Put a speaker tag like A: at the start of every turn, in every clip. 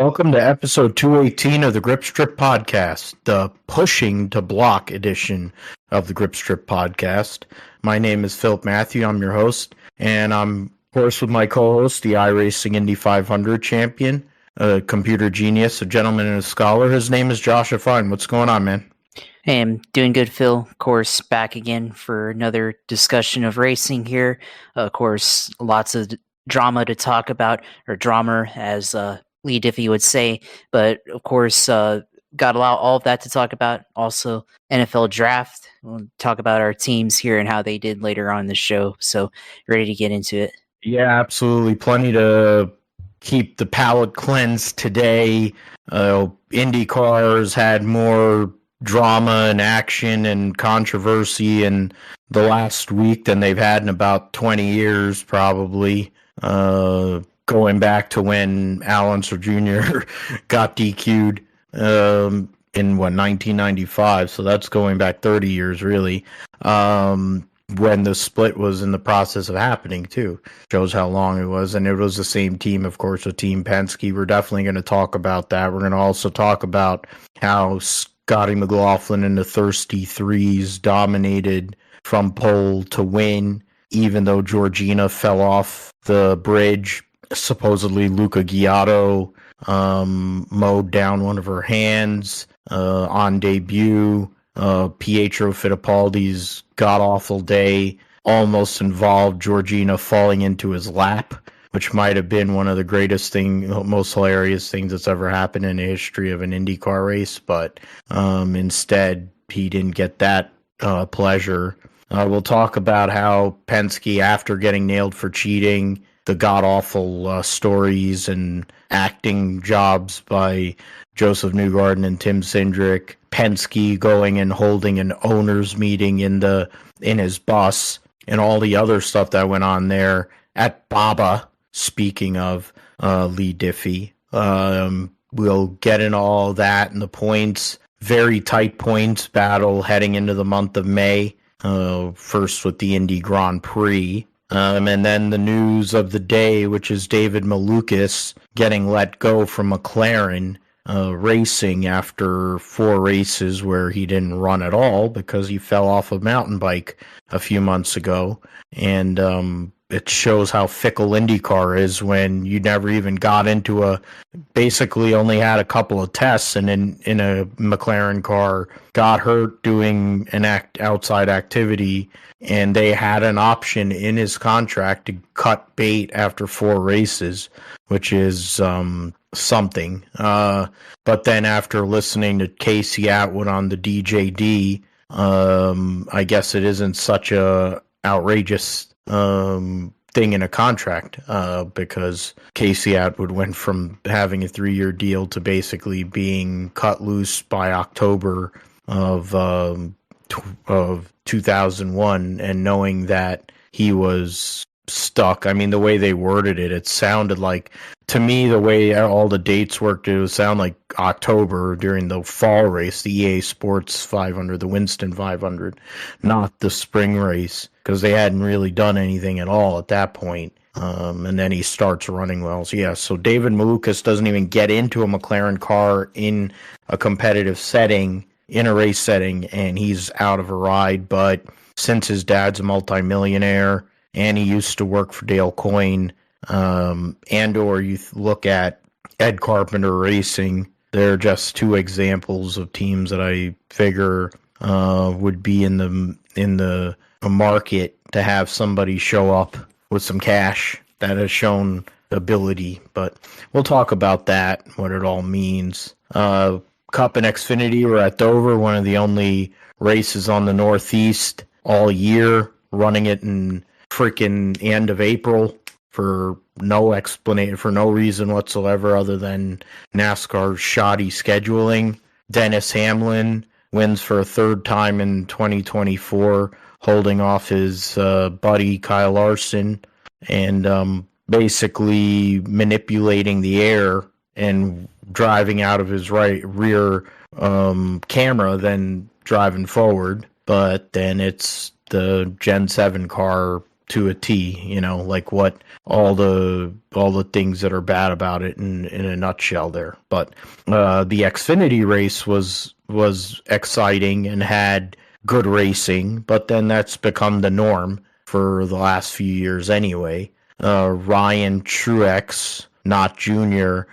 A: Welcome to episode 218 of the Grip Strip Podcast, the pushing to block edition of the Grip Strip Podcast. My name is Philip Matthew. I'm your host, and I'm, of course, with my co-host, the iRacing Indy 500 champion, a computer genius, a gentleman and a scholar. His name is Josef Newgarden. What's going on, man?
B: Hey, I'm doing good, Phil. Of course, back again for another discussion of racing here. Of course, lots of drama to talk about, or drama, as Lee Diffie would say. But, of course, got all of that to talk about. Also, NFL draft. We'll talk about our teams here and how they did later on in the show. So, ready to get into it.
A: Yeah, absolutely. Plenty to keep the palate cleansed today. IndyCars had more drama and action and controversy in the last week than they've had in about 20 years, probably. Going back to when Alonso Jr. got DQ'd in 1995. So that's going back 30 years, really. When the split was in the process of happening, too. Shows how long it was. And it was the same team, of course, with Team Penske. We're definitely going to talk about that. We're going to also talk about how Scotty McLaughlin and the Thirsty Threes dominated from pole to win, even though Georgina fell off the bridge. Supposedly Luca Ghiotto mowed down one of her hands on debut. Pietro Fittipaldi's god-awful day almost involved Georgina falling into his lap, which might have been one of the greatest most hilarious things that's ever happened in the history of an IndyCar race, but instead he didn't get that pleasure. We'll talk about how Penske, after getting nailed for cheating, the god-awful stories and acting jobs by Josef Newgarden and Tim Cindric, Penske going and holding an owner's meeting in his bus, and all the other stuff that went on there at Barber. Speaking of Lee Diffie, we'll get into all that and the points. Very tight points battle heading into the month of May. First with the Indy Grand Prix. And then the news of the day, which is David Malukas getting let go from McLaren Racing after 4 races where he didn't run at all because he fell off a mountain bike a few months ago. And it shows how fickle IndyCar is when you never even got into basically only had a couple of tests and in a McLaren car got hurt doing an outside activity, and they had an option in his contract to cut bait after 4 races, which is something. But then after listening to Casey Atwood on the DJD, I guess it isn't such a outrageous thing in a contract, because Casey Atwood went from having a 3-year deal to basically being cut loose by October of 2001, and knowing that he was stuck. I mean, the way they worded it, it sounded like, to me, the way all the dates worked, it would sound like October during the fall race, the EA Sports 500, the Winston 500, not the spring race, because they hadn't really done anything at all at that point. And then he starts running well. So, yeah, so David Malukas doesn't even get into a McLaren car in a competitive setting, in a race setting, and he's out of a ride. But since his dad's a multimillionaire and he used to work for Dale Coyne, and or you look at Ed Carpenter Racing, they're just 2 examples of teams that I figure would be in the market to have somebody show up with some cash that has shown ability. But we'll talk about that, what it all means. Cup and XFinity were at Dover, one of the only races on the Northeast all year, running it in freaking end of April for no explanation, for no reason whatsoever other than NASCAR's shoddy scheduling. Dennis Hamlin wins for a 3rd time in 2024, holding off his buddy Kyle Larson, and basically manipulating the air and driving out of his rear camera, then driving forward. But then it's the Gen 7 car to a T, like what all the things that are bad about it in a nutshell there. But the Xfinity race was exciting and had good racing, but then that's become the norm for the last few years anyway. Ryan Truex, not Junior,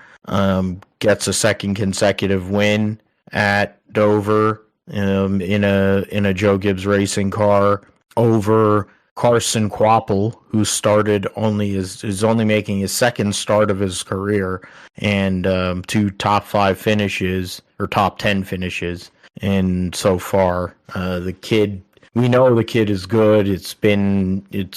A: gets a second consecutive win at Dover in a Joe Gibbs Racing car over Carson Kvapil, who is only making his second start of his career, and 2 top 5 finishes or top 10 finishes. And so far, we know the kid is good. It's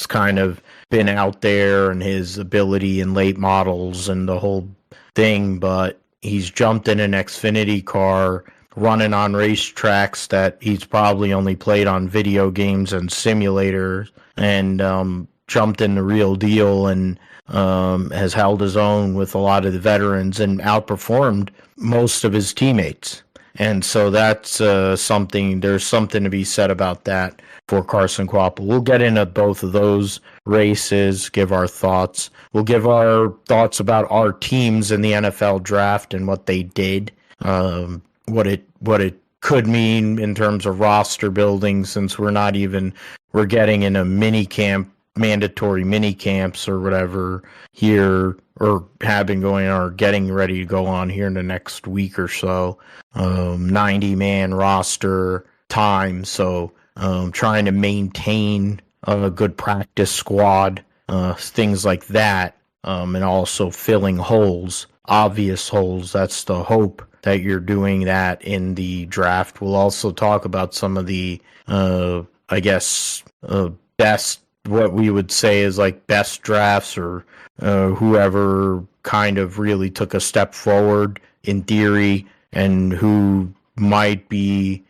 A: kind of been out there and his ability in late models and the whole thing, but he's jumped in an Xfinity car running on racetracks that he's probably only played on video games and simulators, and jumped in the real deal and has held his own with a lot of the veterans and outperformed most of his teammates. And so that's there's something to be said about that for Carson Kvapil. We'll get into both of those races, give our thoughts. We'll give our thoughts about our teams in the NFL draft and what they did, what it could mean in terms of roster building, since we're getting in a mini camp, mandatory mini camps or whatever here, or have been going on or getting ready to go on here in the next week or so. 90-man roster time, so trying to maintain a good practice squad, things like that, and also filling holes, obvious holes. That's the hope, that you're doing that in the draft. We'll also talk about some of the, best, what we would say is like best drafts, or whoever kind of really took a step forward in theory, and who might be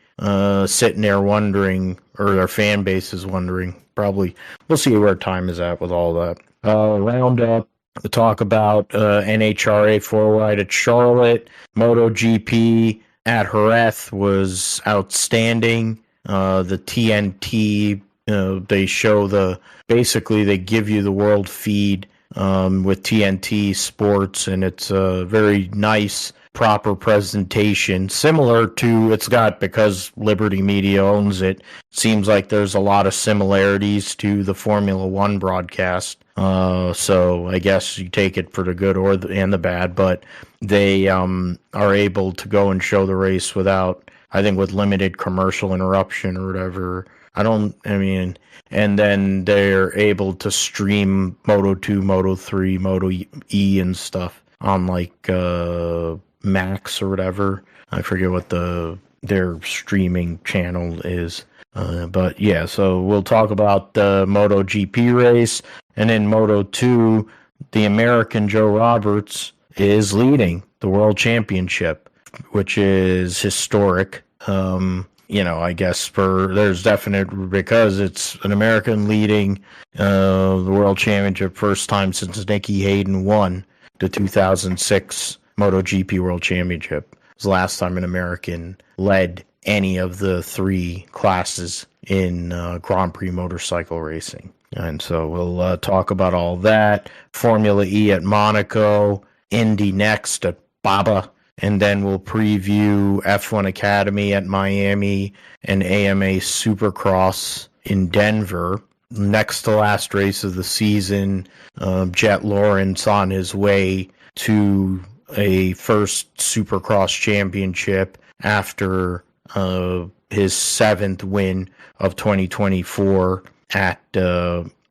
A: sitting there wondering, or their fan base is wondering. Probably, we'll see where time is at with all that. Roundup. We'll talk about NHRA 4-wide at Charlotte. MotoGP at Jerez was outstanding. The TNT, they show basically they give you the world feed with TNT Sports, and it's a very nice, proper presentation, similar to, because Liberty Media owns it, seems like there's a lot of similarities to the Formula One broadcast. So I guess you take it for the good and the bad, but they are able to go and show the race with limited commercial interruption or whatever. And then they're able to stream Moto 2, Moto 3, Moto E and stuff on Max or whatever. I forget what their streaming channel is. But yeah, so we'll talk about the MotoGP race, and in Moto 2, the American Joe Roberts is leading the World Championship, which is historic. I guess there's definite, because it's an American leading the World Championship, first time since Nicky Hayden won the 2006 MotoGP World Championship. It was the last time an American led any of the 3 classes in Grand Prix motorcycle racing. And so we'll talk about all that. Formula E at Monaco, Indy next at Barber, and then we'll preview F1 Academy at Miami and AMA Supercross in Denver. Next to last race of the season, Jet Lawrence on his way to a first Supercross championship after his 7th win of 2024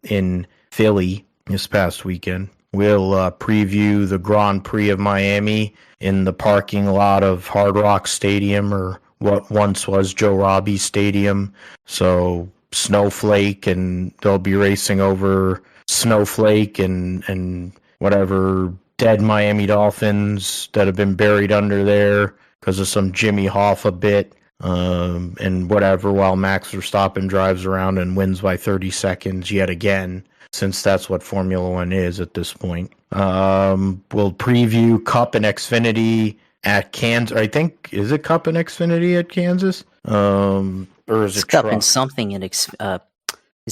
A: in Philly this past weekend. We'll preview the Grand Prix of Miami in the parking lot of Hard Rock Stadium, or what once was Joe Robbie Stadium. So Snowflake, and they'll be racing over Snowflake and whatever dead Miami Dolphins that have been buried under there because of some Jimmy Hoffa bit, and whatever, while Max Verstappen drives around and wins by 30 seconds yet again, since that's what Formula One is at this point. We'll preview Cup and Xfinity at Kansas. I think, is it Cup and Xfinity at Kansas? Or is
B: It's
A: it
B: Cup
A: Truck?
B: and something in is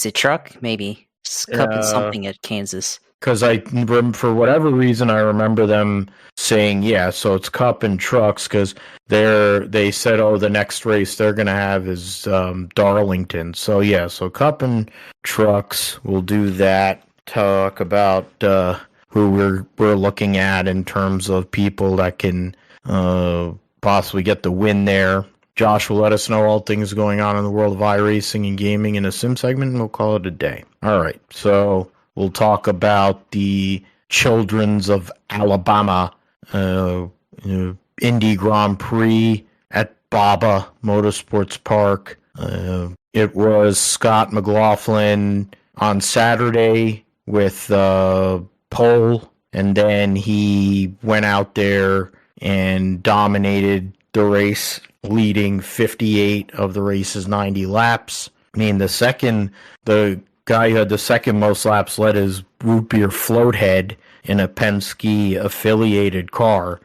B: it Truck? Maybe. Cup and something at Kansas.
A: Because for whatever reason, I remember them saying, so it's Cup and trucks, because they said, the next race they're going to have is Darlington. So, so Cup and trucks, we'll do that. Talk about who we're looking at in terms of people that can possibly get the win there. Josh will let us know all things going on in the world of iRacing and gaming in a sim segment, and we'll call it a day. All right, so we'll talk about the Children's of Alabama Indy Grand Prix at Barber Motorsports Park. It was Scott McLaughlin on Saturday with pole, and then he went out there and dominated the race, leading 58 of the race's 90 laps. I mean, the guy who had the second most laps led his root beer float head in a Penske affiliated car,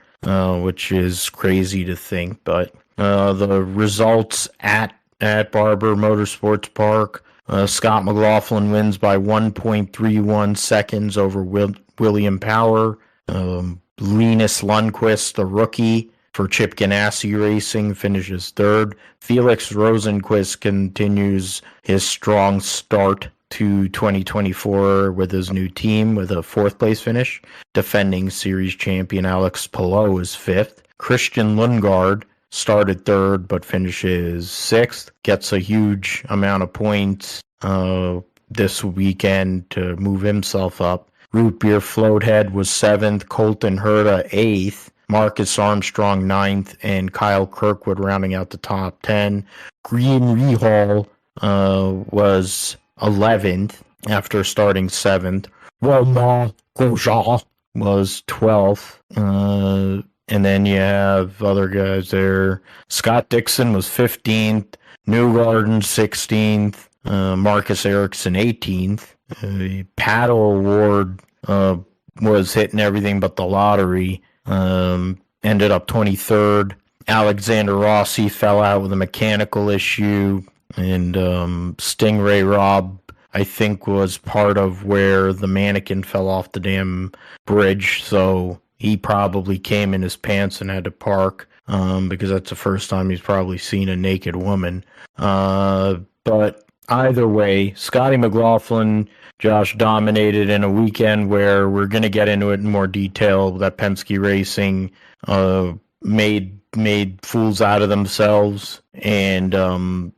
A: which is crazy to think. But the results at Barber Motorsports Park, Scott McLaughlin wins by 1.31 seconds over William Power. Linus Lundqvist, the rookie for Chip Ganassi Racing, finishes third. Felix Rosenqvist continues his strong start to 2024 with his new team with a fourth place finish. Defending series champion Alex Palou is fifth. Christian Lundgaard started third but finishes sixth. Gets a huge amount of points this weekend to move himself up. Root Beer Floathead was seventh. Colton Herta eighth. Marcus Armstrong ninth, and Kyle Kirkwood rounding out the top 10. Green Rehal was 11th after starting 7th. Romain Grosjean was 12th. And then you have other guys there. Scott Dixon was 15th. Newgarden 16th. Marcus Ericsson 18th. Paddle Award was hitting everything but the lottery. Ended up 23rd. Alexander Rossi fell out with a mechanical issue, and Stingray Robb, I think, was part of where the mannequin fell off the damn bridge, so he probably came in his pants and had to park, because that's the first time he's probably seen a naked woman. But either way, Scotty McLaughlin, Josh, dominated in a weekend where we're going to get into it in more detail, that Penske Racing made fools out of themselves, and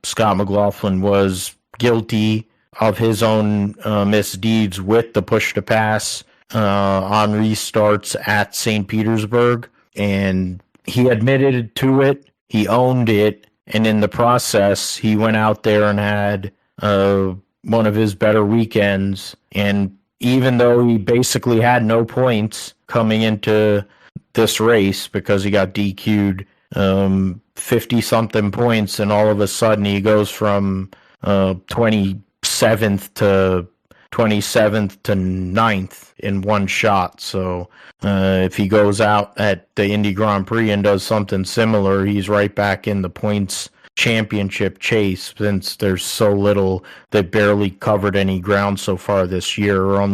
A: Scott McLaughlin was guilty of his own misdeeds with the push to pass on restarts at St. Petersburg, and he admitted to it, he owned it, and in the process, he went out there and had one of his better weekends. And even though he basically had no points coming into this race because he got DQ'd 50-something points, and all of a sudden he goes from 27th to 9th in one shot. So if he goes out at the Indy Grand Prix and does something similar, he's right back in the points championship chase, since there's so little. They barely covered any ground so far this year, or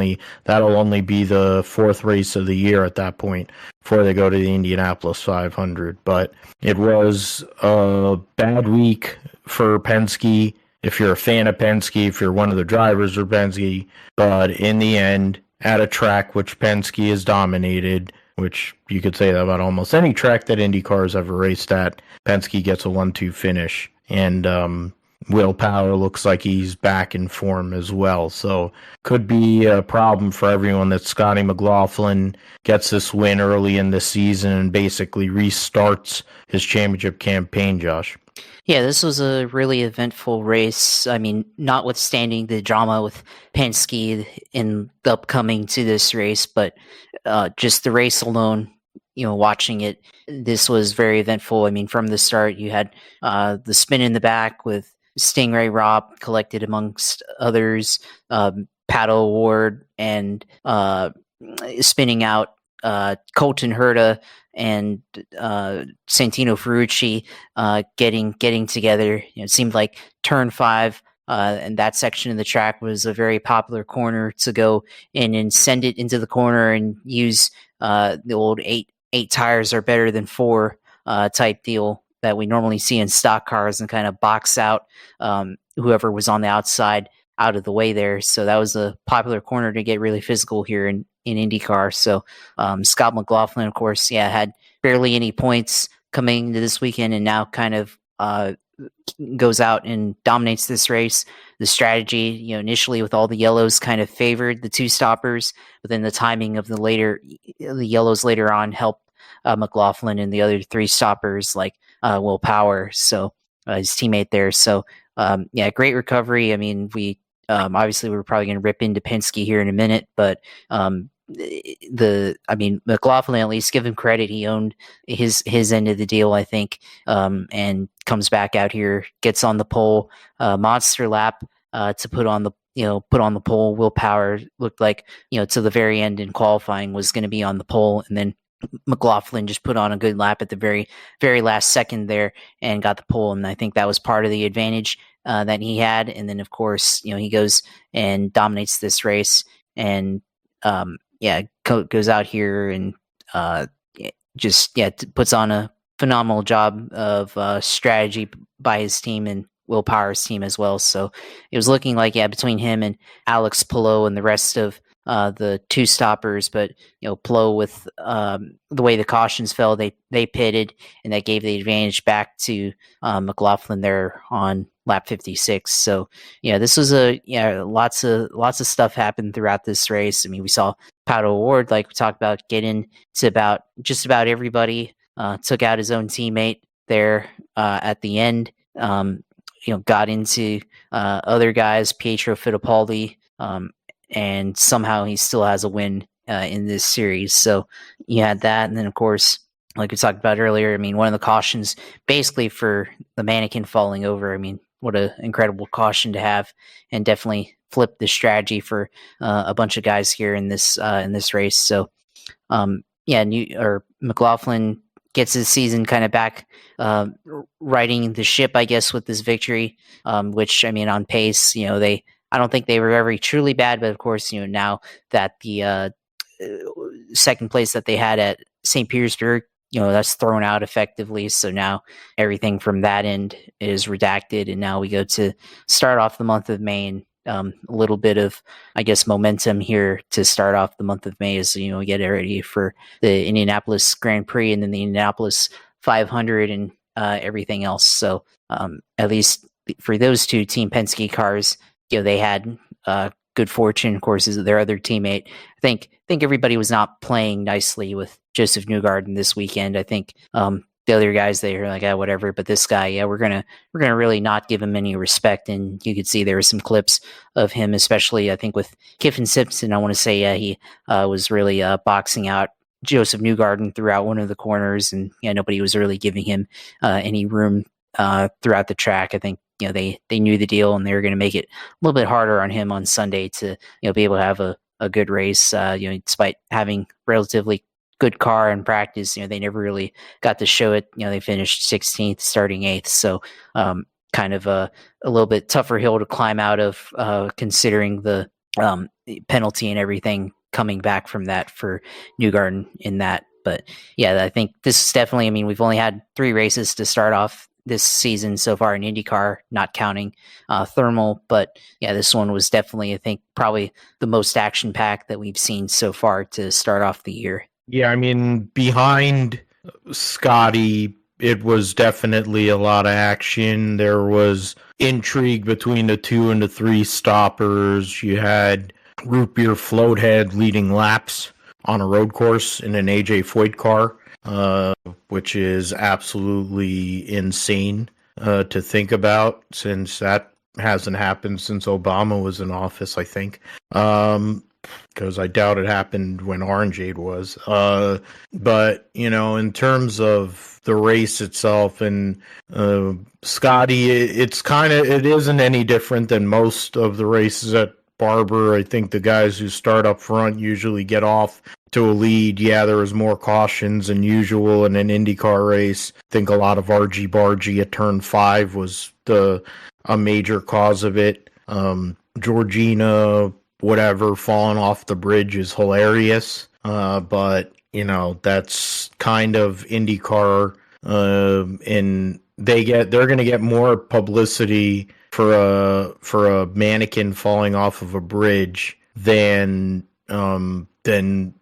A: that'll only be the fourth race of the year at that point before they go to the Indianapolis 500. But it was a bad week for Penske, if you're a fan of Penske, if you're one of the drivers of Penske. But in the end, at a track which Penske has dominated, which you could say that about almost any track that IndyCar has ever raced at, Penske gets a 1-2 finish. And Will Power looks like he's back in form as well. So could be a problem for everyone that Scotty McLaughlin gets this win early in the season and basically restarts his championship campaign, Josh.
B: Yeah, this was a really eventful race. I mean, notwithstanding the drama with Penske in the upcoming to this race, but just the race alone, watching it, this was very eventful. I mean, from the start, you had the spin in the back with Stingray Robb collected amongst others, Paddle Award, and spinning out Colton Herta and Santino Ferrucci getting together. It seemed like turn 5 and that section of the track was a very popular corner to go in and send it into the corner and use the old eight tires are better than four type deal that we normally see in stock cars, and kind of box out whoever was on the outside out of the way there. So that was a popular corner to get really physical here in IndyCar. So Scott McLaughlin, of course, had barely any points coming into this weekend, and now kind of goes out and dominates this race. The strategy, initially with all the yellows, kind of favored the two stoppers, but then the timing of the yellows later on helped McLaughlin and the other three stoppers like Will Power, so his teammate there. So great recovery. I mean, we obviously we're probably going to rip into Penske here in a minute, but McLaughlin, at least give him credit, he owned his end of the deal, I think, and comes back out here, gets on the pole, monster lap to put on the pole. Will Power looked like to the very end in qualifying was going to be on the pole, and then McLaughlin just put on a good lap at the very, very last second there and got the pole. And I think that was part of the advantage that he had. And then, of course, he goes and dominates this race and, goes out here and puts on a phenomenal job of strategy by his team and Will Power's team as well. So it was looking like, between him and Alex Palou and the rest of the two stoppers, but Palou, with the way the cautions fell, they pitted, and that gave the advantage back to McLaughlin there on lap 56. So this was lots of stuff happened throughout this race. I mean, we saw Pato O'Ward, like we talked about, get into just about everybody. Took out his own teammate there at the end. Got into other guys, Pietro Fittipaldi, and somehow he still has a win in this series. So you had that. And then, of course, like we talked about earlier, I mean, one of the cautions basically for the mannequin falling over. I mean, what an incredible caution to have, and definitely flipped the strategy for a bunch of guys here in this race. So, McLaughlin gets his season kind of back riding the ship, I guess, with this victory, which, I mean, on pace, I don't think they were ever truly bad, but of course, now that the second place that they had at St. Petersburg, that's thrown out effectively. So now everything from that end is redacted, and now we go to start off the month of May, and a little bit of, I guess, momentum here to start off the month of May as we get ready for the Indianapolis Grand Prix and then the Indianapolis 500 and everything else. So at least for those two Team Penske cars, they had good fortune. Of course, is their other teammate. I think everybody was not playing nicely with Josef Newgarden this weekend. I think the other guys, they were like, whatever. But this guy, we're gonna really not give him any respect. And you could see there were some clips of him, especially I think with Kiffin Simpson. I want to say he was really boxing out Josef Newgarden throughout one of the corners, and nobody was really giving him any room throughout the track. I think they knew the deal, and they were going to make it a little bit harder on him on Sunday to be able to have a good race. Despite having relatively good car in practice, they never really got to show it. They finished 16th, starting 8th. So kind of a little bit tougher hill to climb out of, considering the penalty and everything coming back from that for Newgarden in that. But I think this is definitely, I mean, we've only had 3 races to start off this season so far in IndyCar, not counting thermal. But this one was definitely, I think, probably the most action-packed that we've seen so far to start off the year.
A: Yeah, I mean, behind Scotty, it was definitely a lot of action. There was intrigue between the 2 and the 3 stoppers. You had Root Beer Floathead leading laps on a road course in an AJ Foyt car, which is absolutely insane to think about, since that hasn't happened since Obama was in office, I think. Because I doubt it happened when Orangeade was. But, in terms of the race itself and Scotty, it isn't any different than most of the races at Barber. I think the guys who start up front usually get off to a lead. Yeah, there was more cautions than usual in an IndyCar race. I think a lot of argy-bargy at turn 5 was the a major cause of it. Georgina, whatever, falling off the bridge is hilarious. But that's kind of IndyCar, and they're going to get more publicity for a mannequin falling off of a bridge than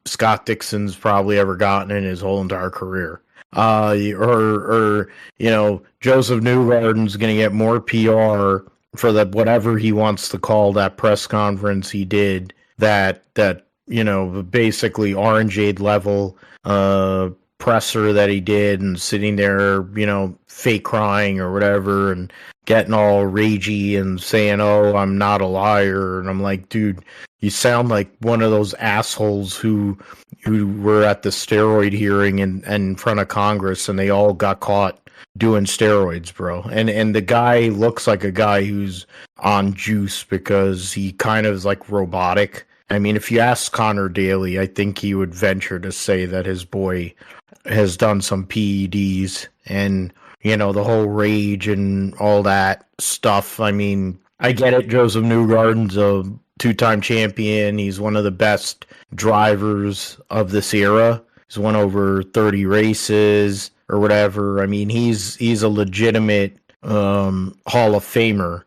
A: Scott Dixon's probably ever gotten in his whole entire career. Or Josef Newgarden's going to get more PR for whatever he wants to call that press conference he did, that basically orangeade level presser that he did, and sitting there, fake crying or whatever, and getting all ragey and saying, "Oh, I'm not a liar." And I'm like, dude, you sound like one of those assholes who were at the steroid hearing in front of Congress, and they all got caught doing steroids, bro. And the guy looks like a guy who's on juice, because he kind of is like robotic. I mean, if you ask Connor Daly, I think he would venture to say that his boy has done some PEDs, and the whole rage and all that stuff. I mean, I get it. Josef Newgarden's a two-time champion. He's one of the best drivers of this era. He's won over 30 races or whatever. I mean, he's a legitimate Hall of Famer.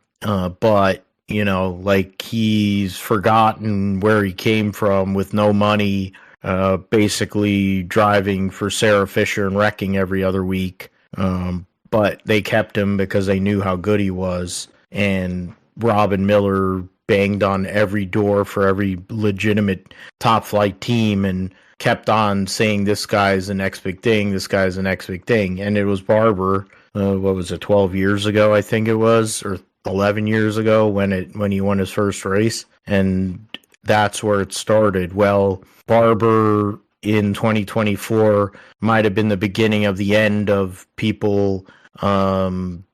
A: But he's forgotten where he came from with no money, basically driving for Sarah Fisher and wrecking every other week. But they kept him because they knew how good he was. And Robin Miller banged on every door for every legitimate top flight team and kept on saying, this guy's the next big thing, this guy's the next big thing. And it was Barber, 12 years ago, I think it was, or 11 years ago when he won his first race. And that's where it started. Well, Barber in 2024 might have been the beginning of the end of people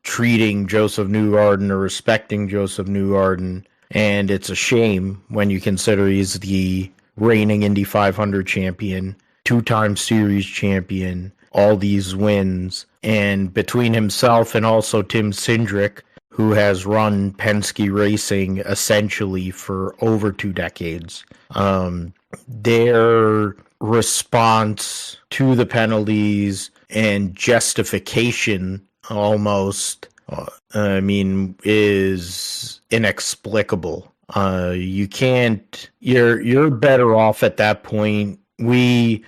A: treating Josef Newgarden or respecting Josef Newgarden. And it's a shame when you consider he's the reigning Indy 500 champion, two-time series champion, all these wins. And between himself and also Tim Cindric, who has run Penske Racing essentially for over 2 decades, their response to the penalties and justification almost, is inexplicable. You can't. You're better off at that point. We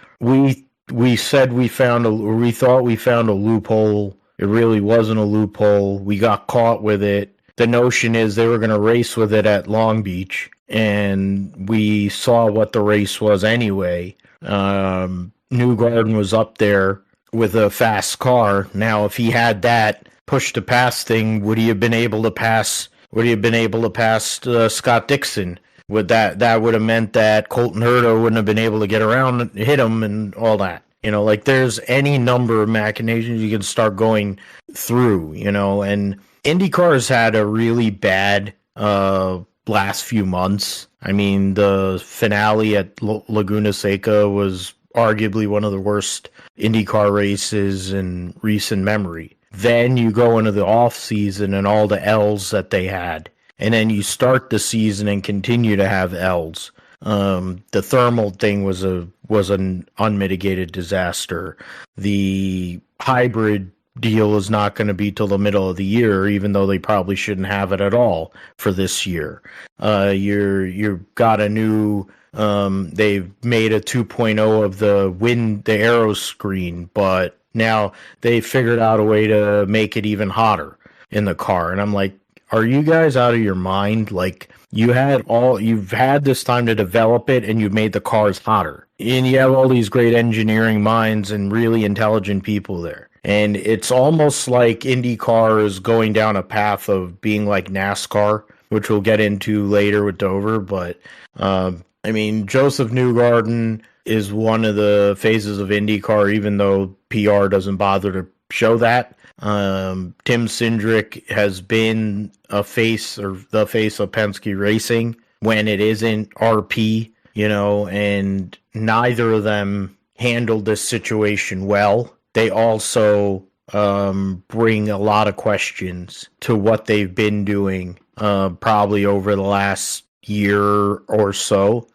A: said we thought we found a loophole. It really wasn't a loophole. We got caught with it. The notion is they were going to race with it at Long Beach, and we saw what the race was anyway. Newgarden was up there with a fast car. Now, if he had that push to pass thing, would he have been able to pass? Would he have been able to pass Scott Dixon? That would have meant that Colton Herta wouldn't have been able to get around and hit him and all that. There's any number of machinations you can start going through, and IndyCar's had a really bad last few months. I mean, the finale at Laguna Seca was arguably one of the worst IndyCar races in recent memory. Then you go into the off season and all the L's that they had. And then you start the season and continue to have L's. The thermal thing was an unmitigated disaster. The hybrid deal is not going to be till the middle of the year, even though they probably shouldn't have it at all for this year. You've got a new, they've made a 2.0 of the aero screen, but now they figured out a way to make it even hotter in the car. And I'm like, are you guys out of your mind? Like, you've had this time to develop it, and you've made the cars hotter. And you have all these great engineering minds and really intelligent people there. And it's almost like IndyCar is going down a path of being like NASCAR, which we'll get into later with Dover. But, Josef Newgarden is one of the phases of IndyCar, even though PR doesn't bother to show that. Tim Cindric has been the face of Penske Racing when it isn't RP, and neither of them handled this situation well. They also bring a lot of questions to what they've been doing probably over the last year or so.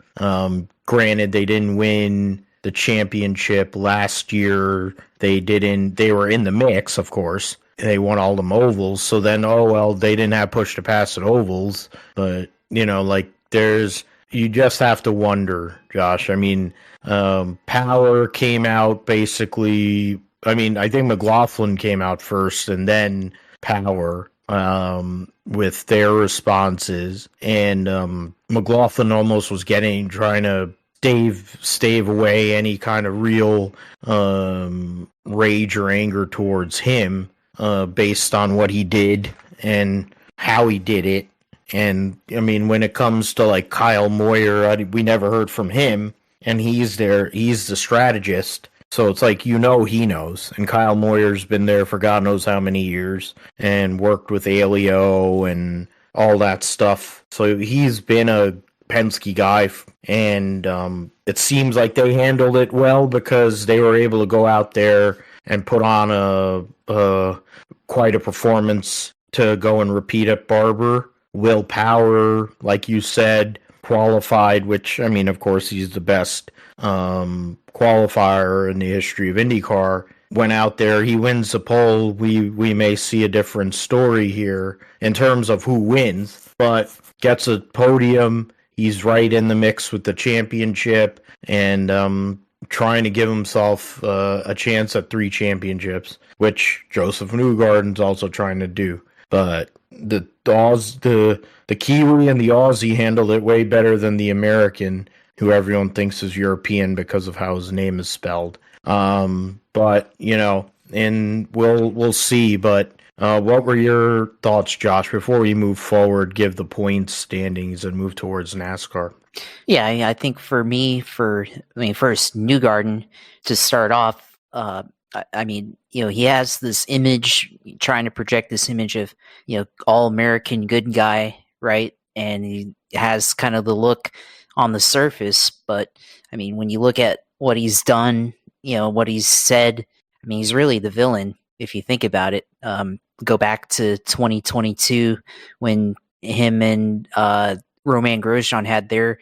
A: Granted, they didn't win the championship last year. They were in the mix, of course. They won all the ovals. So then, they didn't have push to pass at ovals. But, you just have to wonder, Josh. I mean, Power came out basically. I think McLaughlin came out first and then Power with their responses. And McLaughlin almost was trying to stave away any kind of real rage or anger towards him based on what he did and how he did it. And when it comes to like Kyle Moyer, we never heard from him, and he's the strategist. So it's like, he knows. And Kyle Moyer's been there for God knows how many years and worked with Alio and all that stuff. So he's been a Penske guy, and it seems like they handled it well because they were able to go out there and put on quite a performance to go and repeat at Barber. Will Power, like you said, qualified, which, of course, he's the best qualifier in the history of IndyCar. Went out there, he wins the pole. We may see a different story here in terms of who wins, but gets a podium. He's right in the mix with the championship and trying to give himself a chance at 3 championships, which Josef Newgarden's also trying to do. But the Kiwi and the Aussie handled it way better than the American, who everyone thinks is European because of how his name is spelled. But and we'll see. But what were your thoughts, Josh, before we move forward, give the points standings and move towards NASCAR?
B: Yeah, I think for me, first Newgarden to start off. He has this image, trying to project this image of, all-American good guy, right? And he has kind of the look on the surface, but, when you look at what he's done, what he's said, he's really the villain, if you think about it. Go back to 2022 when him and Romain Grosjean had their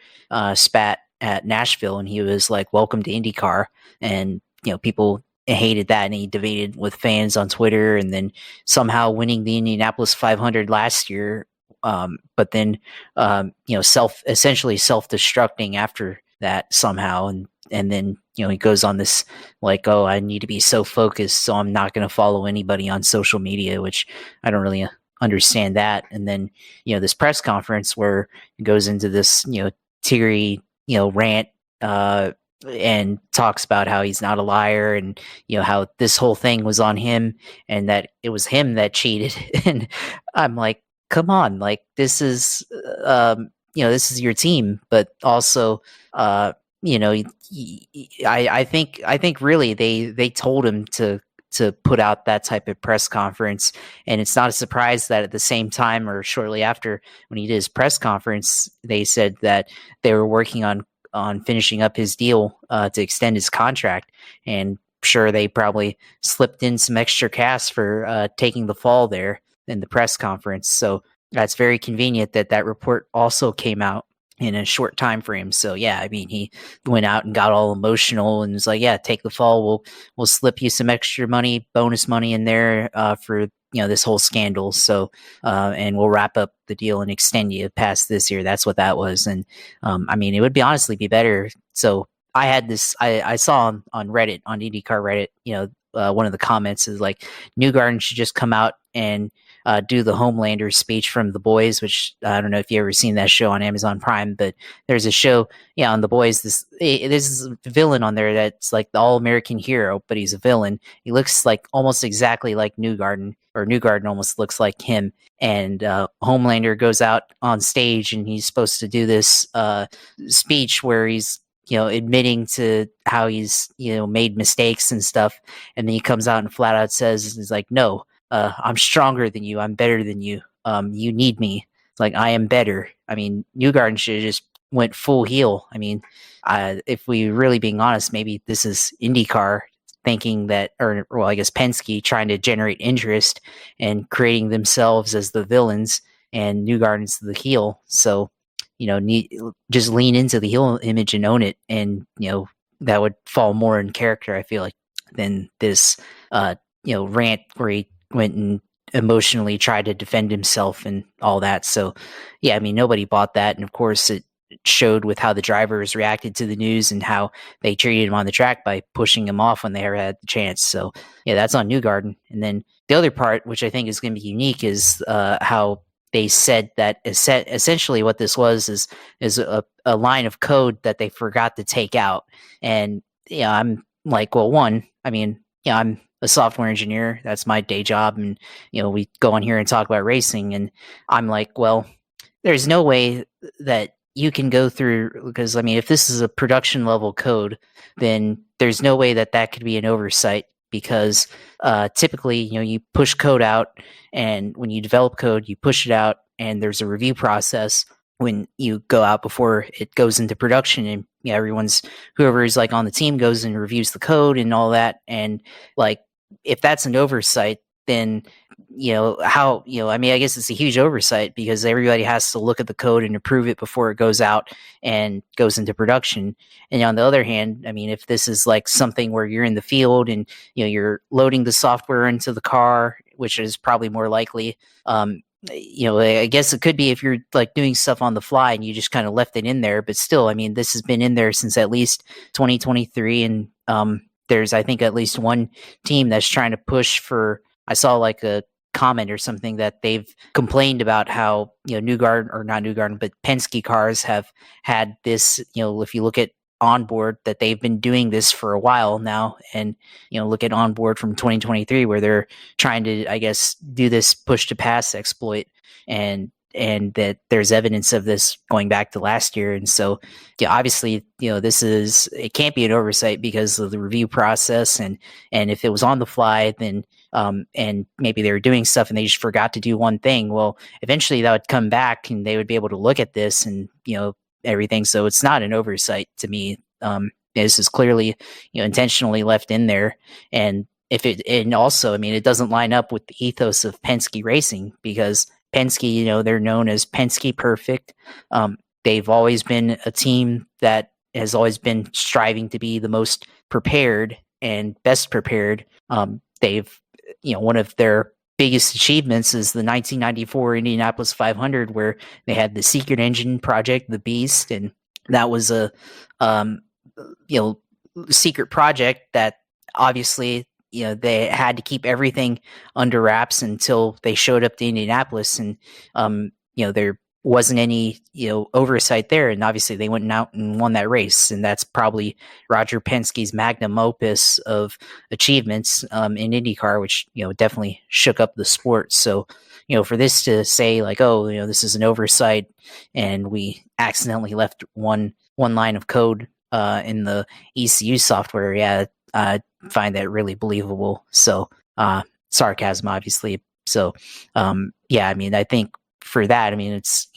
B: spat at Nashville, and he was like, "Welcome to IndyCar," and, people hated that, and he debated with fans on Twitter, and then somehow winning the Indianapolis 500 last year, but then essentially self-destructing after that somehow, and then he goes on this like, oh, I need to be so focused, so I'm not going to follow anybody on social media, which I don't really understand that. And then this press conference where he goes into this teary rant and talks about how he's not a liar, and how this whole thing was on him and that it was him that cheated. And I'm like, come on, like this is this is your team, but also I think really they told him to put out that type of press conference, and it's not a surprise that at the same time or shortly after when he did his press conference, they said that they were working on finishing up his deal to extend his contract, and sure they probably slipped in some extra cash for taking the fall there in the press conference. So that's very convenient that report also came out in a short time frame. So yeah, he went out and got all emotional and was like, yeah, take the fall. We'll slip you some extra money, bonus money in there for this whole scandal. So and we'll wrap up the deal and extend you past this year. That's what that was. And it would honestly be better. So I had this, I saw on Reddit, on IndyCar Reddit, one of the comments is like, Newgarden should just come out and do the Homelander speech from The Boys, which I don't know if you ever seen that show on Amazon Prime, but there's a show, on The Boys. This is a villain on there that's like the all-American hero, but he's a villain. He looks like almost exactly like Newgarden, or Newgarden almost looks like him. And Homelander goes out on stage, and he's supposed to do this speech where he's admitting to how he's made mistakes and stuff, and then he comes out and flat out says, he's like, no, I'm stronger than you, I'm better than you, you need me, like I am better. Newgarden should have just went full heel. If we really being honest, maybe this is IndyCar thinking that, or well, I guess Penske trying to generate interest and creating themselves as the villains and Newgarden's the heel. So, just lean into the heel image and own it. And, that would fall more in character, I feel like, than this, rant where he went and emotionally tried to defend himself and all that. So, yeah, I mean, nobody bought that. And of course, it showed with how the drivers reacted to the news and how they treated him on the track by pushing him off when they ever had the chance. So, yeah, that's on Newgarden. And then the other part, which I think is going to be unique, is how they said that essentially what this was is a line of code that they forgot to take out. And I'm like, well, I'm a software engineer. That's my day job. And, we go on here and talk about racing. And I'm like, well, there's no way that you can go through, because, I mean, if this is a production level code, then there's no way that could be an oversight, because typically, you push code out, and when you develop code, you push it out, and there's a review process when you go out before it goes into production. And whoever is like on the team goes and reviews the code and all that. And like, if that's an oversight, then I guess it's a huge oversight, because everybody has to look at the code and approve it before it goes out and goes into production. And on the other hand, I mean, if this is like something where you're in the field and you're loading the software into the car, which is probably more likely, I guess it could be if you're like doing stuff on the fly and you just kind of left it in there. But still, I mean, this has been in there since at least 2023, and there's, I think, at least one team that's trying to push for. I saw like a comment or something that they've complained about how Newgarden, or not Newgarden, but Penske cars have had this. If you look at onboard, that they've been doing this for a while now, and look at onboard from 2023 where they're trying to, I guess, do this push to pass exploit, and that there's evidence of this going back to last year. And so, obviously, it can't be an oversight because of the review process, and if it was on the fly, then and maybe they were doing stuff and they just forgot to do one thing. Well, eventually that would come back and they would be able to look at this and, everything. So it's not an oversight to me. This is clearly, intentionally left in there. And and also, I mean, it doesn't line up with the ethos of Penske Racing, because Penske, they're known as Penske Perfect. They've always been a team that has always been striving to be the most prepared and best prepared. They've, one of their biggest achievements is the 1994 Indianapolis 500, where they had the secret engine project, the Beast, and that was a secret project that obviously they had to keep everything under wraps until they showed up to Indianapolis, and there wasn't any oversight there, and obviously they went out and won that race, and that's probably Roger Penske's magnum opus of achievements in IndyCar, which definitely shook up the sport. So for this to say like, oh, this is an oversight and we accidentally left one line of code in the ECU software, yeah, I find that really believable. So sarcasm, obviously. So yeah, I mean, I think for that, I mean, it's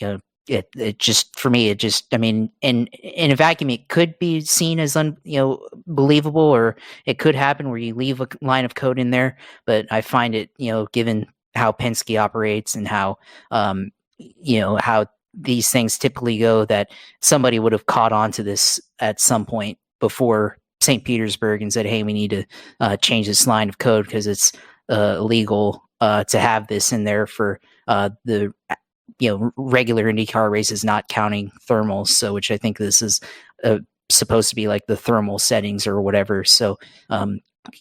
B: it just, for me, it just, I mean, in a vacuum, it could be seen as believable, or it could happen where you leave a line of code in there. But I find it, given how Penske operates and how how these things typically go, that somebody would have caught on to this at some point before St. Petersburg and said, hey, we need to change this line of code because it's illegal to have this in there for the regular IndyCar races, not counting thermals. So, which I think this is supposed to be like the thermal settings or whatever. So,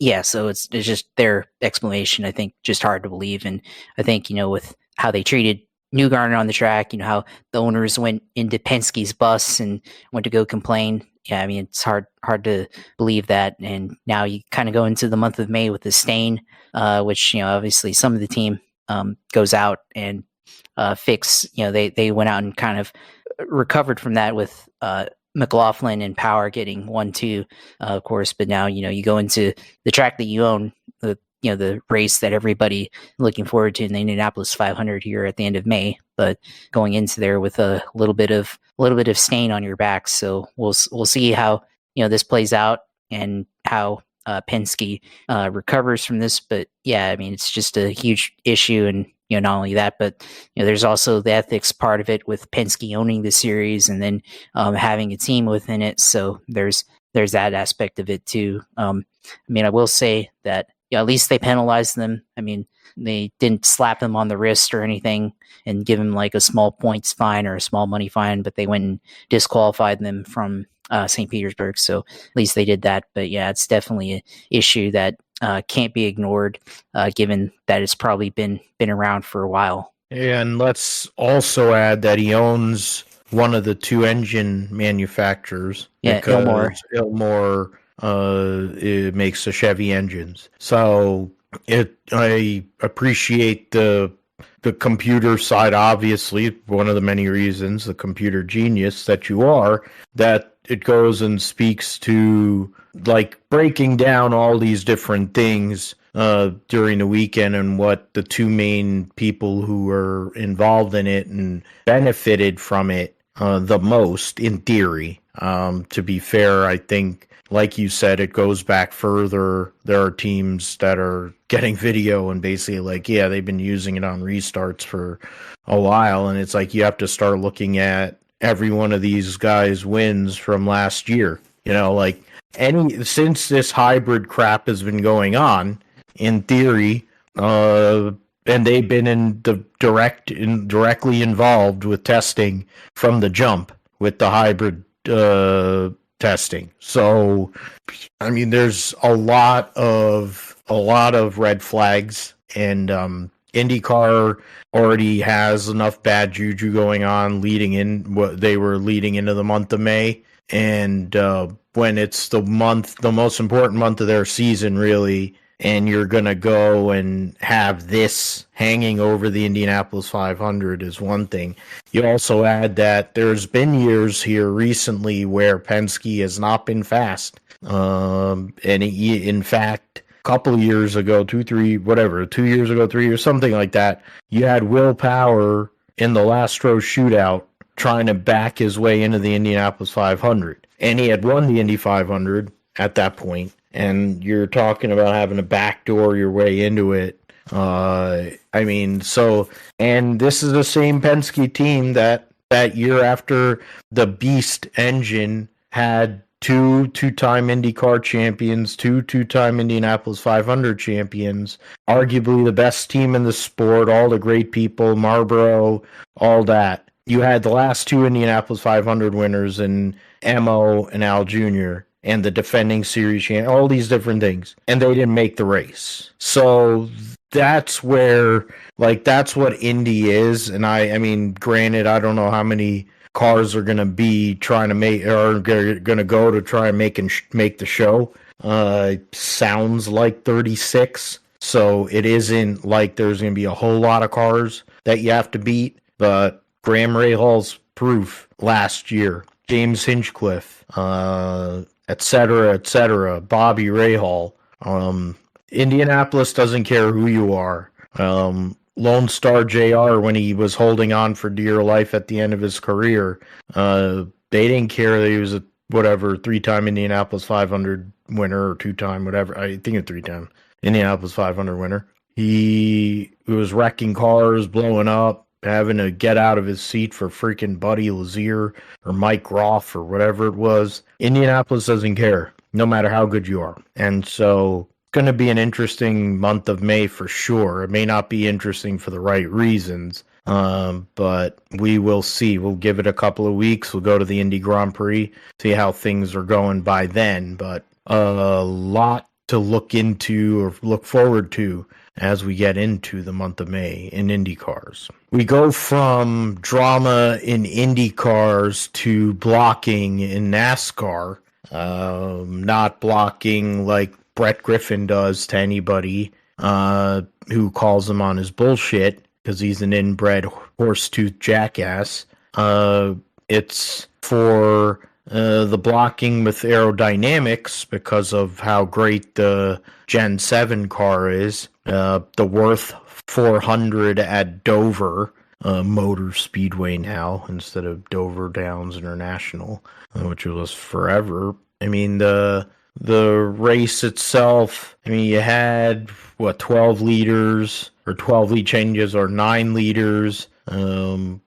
B: yeah, so it's just their explanation, I think, just hard to believe. And I think, with how they treated Newgarden on the track, how the owners went into Penske's bus and went to go complain. Yeah, I mean, it's hard to believe that. And now you kind of go into the month of May with the stain, which, obviously some of the team goes out and fix. They went out and kind of recovered from that with McLaughlin and Power getting 1-2, of course. But now, you go into the track that you own, the race that everybody looking forward to in the Indianapolis 500 here at the end of May, but going into there with a little bit of stain on your back. So we'll see how this plays out, and how Penske recovers from this. But yeah, I mean, it's just a huge issue, and not only that, but there's also the ethics part of it with Penske owning the series and then having a team within it. So there's that aspect of it too. I mean, I will say that at least they penalized them. I mean, they didn't slap them on the wrist or anything and give them like a small points fine or a small money fine, but they went and disqualified them from St. Petersburg. So at least they did that. But yeah, it's definitely an issue that can't be ignored, given that it's probably been around for a while.
A: And let's also add that he owns one of the two engine manufacturers.
B: Yeah,
A: Ilmor it makes the Chevy engines. So I appreciate the computer side, obviously, one of the many reasons, the computer genius that you are, that it goes and speaks to like breaking down all these different things during the weekend and what the two main people who were involved in it and benefited from it the most, in theory. To be fair, I think, like you said, it goes back further. There are teams that are getting video and basically like, yeah, they've been using it on restarts for a while. And it's like you have to start looking at every one of these guys' wins from last year. Like since this hybrid crap has been going on, in theory, and they've been directly involved with testing from the jump with the hybrid testing. So, I mean, there's a lot of red flags, and IndyCar already has enough bad juju going on leading into the month of May, and when it's the most important month of their season, really. And you're going to go and have this hanging over the Indianapolis 500 is one thing. You also add that there's been years here recently where Penske has not been fast. And in fact, a couple of years ago, 2 years ago, 3 years, something like that, you had Will Power in the last row shootout trying to back his way into the Indianapolis 500. And he had won the Indy 500 at that point. And you're talking about having to backdoor your way into it. And this is the same Penske team that year after the Beast engine had two-time IndyCar champions, two-time Indianapolis 500 champions, arguably the best team in the sport, all the great people, Marlboro, all that. You had the last two Indianapolis 500 winners in Emo and Al Jr., and the defending series champion, all these different things. And they didn't make the race. So that's where, that's what Indy is. And I mean, granted, I don't know how many cars are going to be trying to make, or going to go to try and make the show. Sounds like 36. So it isn't like there's going to be a whole lot of cars that you have to beat. But Graham Rahal's proof last year, James Hinchcliffe, et cetera, Bobby Rahal. Indianapolis doesn't care who you are. Lone Star JR, when he was holding on for dear life at the end of his career, they didn't care that he was a 3-time Indianapolis 500 winner, or 2-time, whatever. I think a 3-time Indianapolis 500 winner. He was wrecking cars, blowing up, having to get out of his seat for freaking Buddy Lazier or Mike Groff or whatever it was. Indianapolis doesn't care, no matter how good you are. And so it's going to be an interesting month of May for sure. It may not be interesting for the right reasons, but we will see. We'll give it a couple of weeks. We'll go to the Indy Grand Prix, see how things are going by then. But a lot to look into or look forward to as we get into the month of May in Indy cars. We go from drama in Indy cars to blocking in NASCAR. Not blocking like Brett Griffin does to anybody who calls him on his bullshit because he's an inbred horse-toothed jackass. It's for the blocking with aerodynamics because of how great the Gen 7 car is. The Worth 400 at Dover Motor Speedway now instead of Dover Downs International, which was forever. I mean, the the race itself, I mean, you had, 12 leaders, or 12 lead changes, or 9 leaders.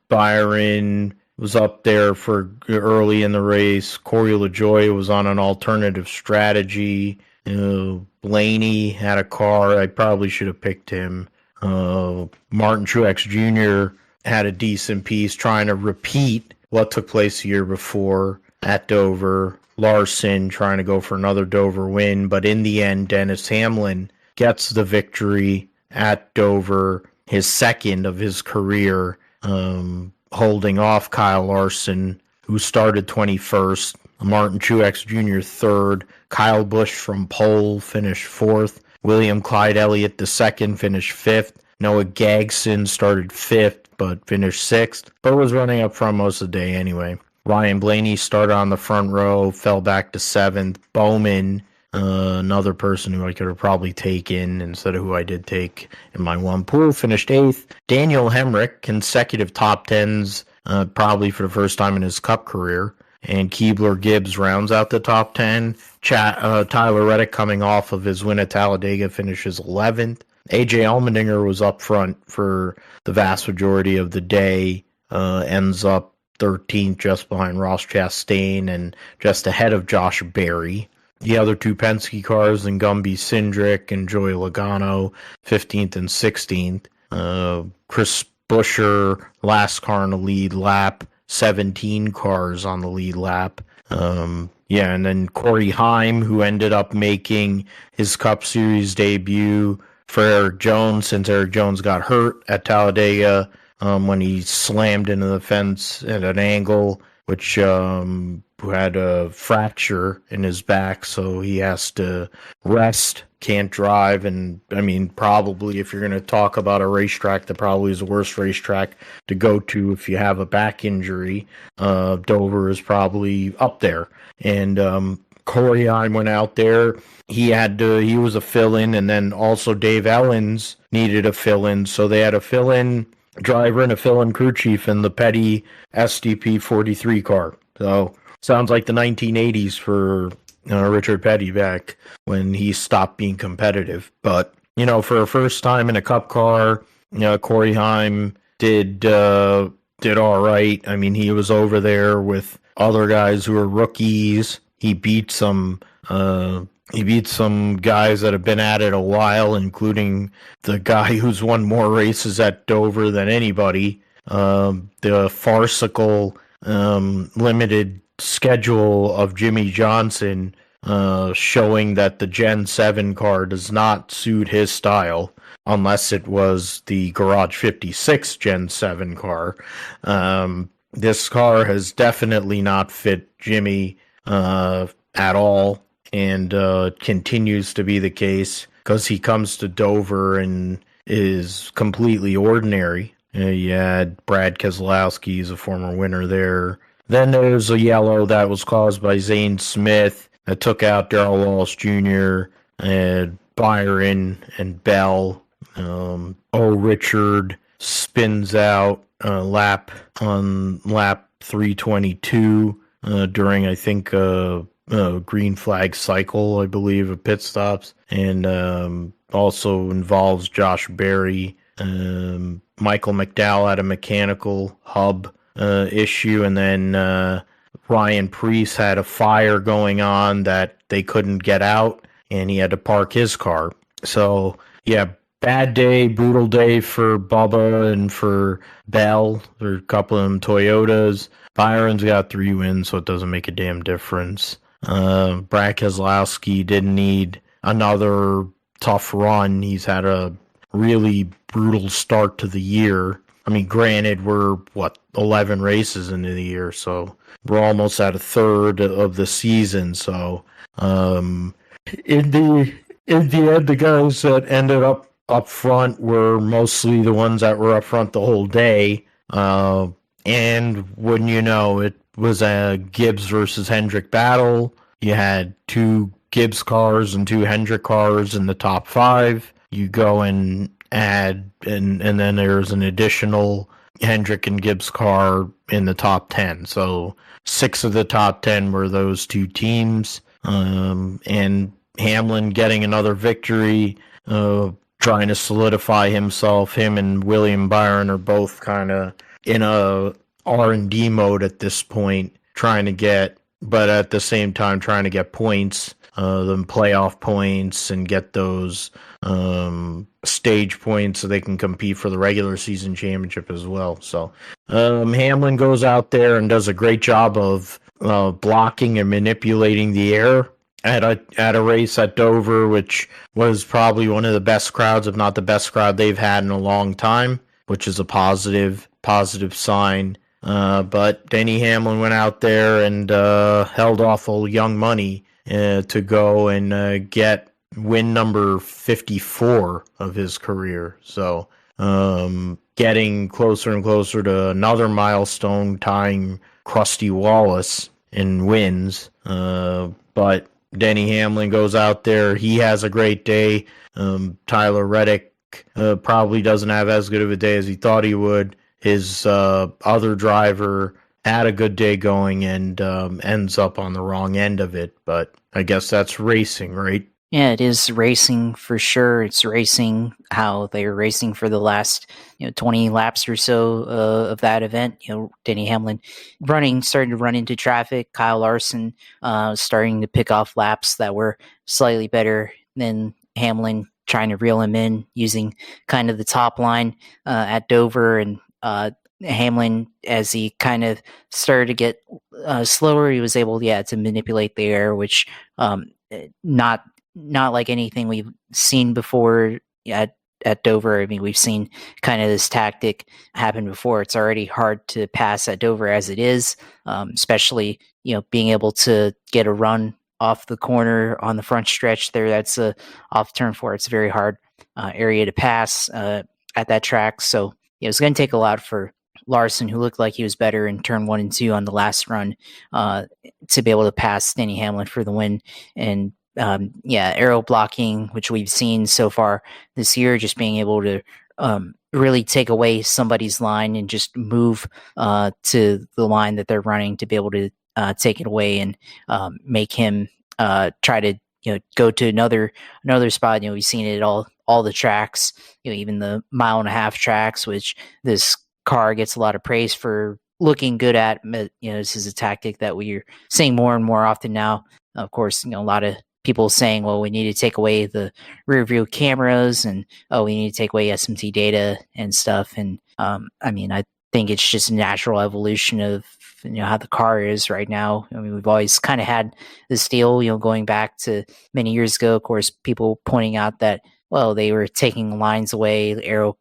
A: Byron was up there for early in the race. Corey LaJoie was on an alternative strategy. Blaney had a car. I probably should have picked him. Martin Truex Jr. had a decent piece trying to repeat what took place the year before at Dover. Larson trying to go for another Dover win, but in the end, Dennis Hamlin gets the victory at Dover, his second of his career, holding off Kyle Larson, who started 21st, Martin Truex Jr. third, Kyle Busch from pole finished fourth, William Clyde Elliott II finished fifth, Noah Gragson started fifth but finished sixth, but was running up front most of the day anyway. Ryan Blaney started on the front row, fell back to seventh. Bowman, another person who I could have probably taken instead of who I did take in my one pool, finished eighth. Daniel Hendrick, consecutive top tens, probably for the first time in his Cup career. And Keebler Gibbs rounds out the top 10. Tyler Reddick, coming off of his win at Talladega, finishes 11th. AJ Allmendinger was up front for the vast majority of the day, ends up 13th, just behind Ross Chastain and just ahead of Josh Berry. The other two Penske cars, and Gumby Cindric and Joey Logano, 15th and 16th. Chris Buescher, last car on the lead lap, 17 cars on the lead lap. And then Corey Heim, who ended up making his Cup Series debut for Eric Jones, since Eric Jones got hurt at Talladega when he slammed into the fence at an angle, which had a fracture in his back, so he has to rest, can't drive. And I mean, probably if you're going to talk about a racetrack that probably is the worst racetrack to go to if you have a back injury, Dover is probably up there. And Corey Heim went out there. He was a fill-in, and then also Dave Ellens needed a fill-in, so they had a fill-in driver and a fill-in crew chief in the Petty SDP 43 car. So sounds like the 1980s for Richard Petty back when he stopped being competitive. But for a first time in a Cup car, Corey Heim did all right. I mean, he was over there with other guys who were rookies. He beat some guys that have been at it a while, including the guy who's won more races at Dover than anybody. The farcical limited schedule of Jimmy Johnson, showing that the Gen 7 car does not suit his style, unless it was the Garage 56 Gen 7 car. This car has definitely not fit Jimmy at all, and continues to be the case, because he comes to Dover and is completely ordinary. You had Brad Keselowski, he's a former winner there. Then there's a yellow that was caused by Zane Smith that took out Darrell Wallace Jr., and Byron and Bell. Richard spins out lap 322 during, I think, green flag cycle, I believe, of pit stops, and also involves Josh Berry. Michael McDowell had a mechanical hub issue, and then Ryan Preece had a fire going on that they couldn't get out, and he had to park his car. So, yeah, bad day, brutal day for Bubba and for Bell. There are a couple of them Toyotas. Byron's got 3 wins, so it doesn't make a damn difference. Brad Keselowski didn't need another tough run. He's had a really brutal start to the year. I mean, granted, we're 11 races into the year, so we're almost at a third of the season. So, in the end, the guys that ended up front were mostly the ones that were up front the whole day. And wouldn't you know, it was a Gibbs versus Hendrick battle. You had 2 Gibbs cars and 2 Hendrick cars in the top 5. You go and add, and then there's an additional Hendrick and Gibbs car in the top 10. So 6 of the top 10 were those 2 teams. And Hamlin getting another victory, trying to solidify himself. Him and William Byron are both kind of in a R&D mode at this point, but at the same time trying to get points, the playoff points, and get those stage points so they can compete for the regular season championship as well. So Hamlin goes out there and does a great job of blocking and manipulating the air at a race at Dover, which was probably one of the best crowds, if not the best crowd they've had in a long time, which is a positive sign. But Denny Hamlin went out there and held off old Young Money to go and get win number 54 of his career. So getting closer and closer to another milestone, tying Krusty Wallace in wins. But Denny Hamlin goes out there. He has a great day. Tyler Reddick probably doesn't have as good of a day as he thought he would. His other driver had a good day going and ends up on the wrong end of it. But I guess that's racing, right?
B: Yeah, it is racing for sure. It's racing how they were racing for the last 20 laps or so of that event. Denny Hamlin starting to run into traffic. Kyle Larson starting to pick off laps that were slightly better than Hamlin, trying to reel him in using kind of the top line at Dover. And Hamlin, as he kind of started to get slower, he was able to manipulate the air, which not like anything we've seen before at Dover. I mean, we've seen kind of this tactic happen before. It's already hard to pass at Dover as it is, especially being able to get a run off the corner on the front stretch there. That's off turn 4. It's a very hard area to pass at that track. So it's going to take a lot for Larson, who looked like he was better in turn 1 and 2 on the last run, to be able to pass Denny Hamlin for the win. And aero blocking, which we've seen so far this year, just being able to really take away somebody's line and just move to the line that they're running to be able to take it away and make him try to go to another spot. We've seen it at all the tracks, even the 1.5-mile tracks, which this car gets a lot of praise for looking good at. This is a tactic that we're seeing more and more often now. Of course, a lot of people saying, well, we need to take away the rear view cameras and, we need to take away SMT data and stuff. And I think it's just a natural evolution of how the car is right now. I mean, we've always kind of had this deal, going back to many years ago. Of course, people pointing out that, well, they were taking lines away, aero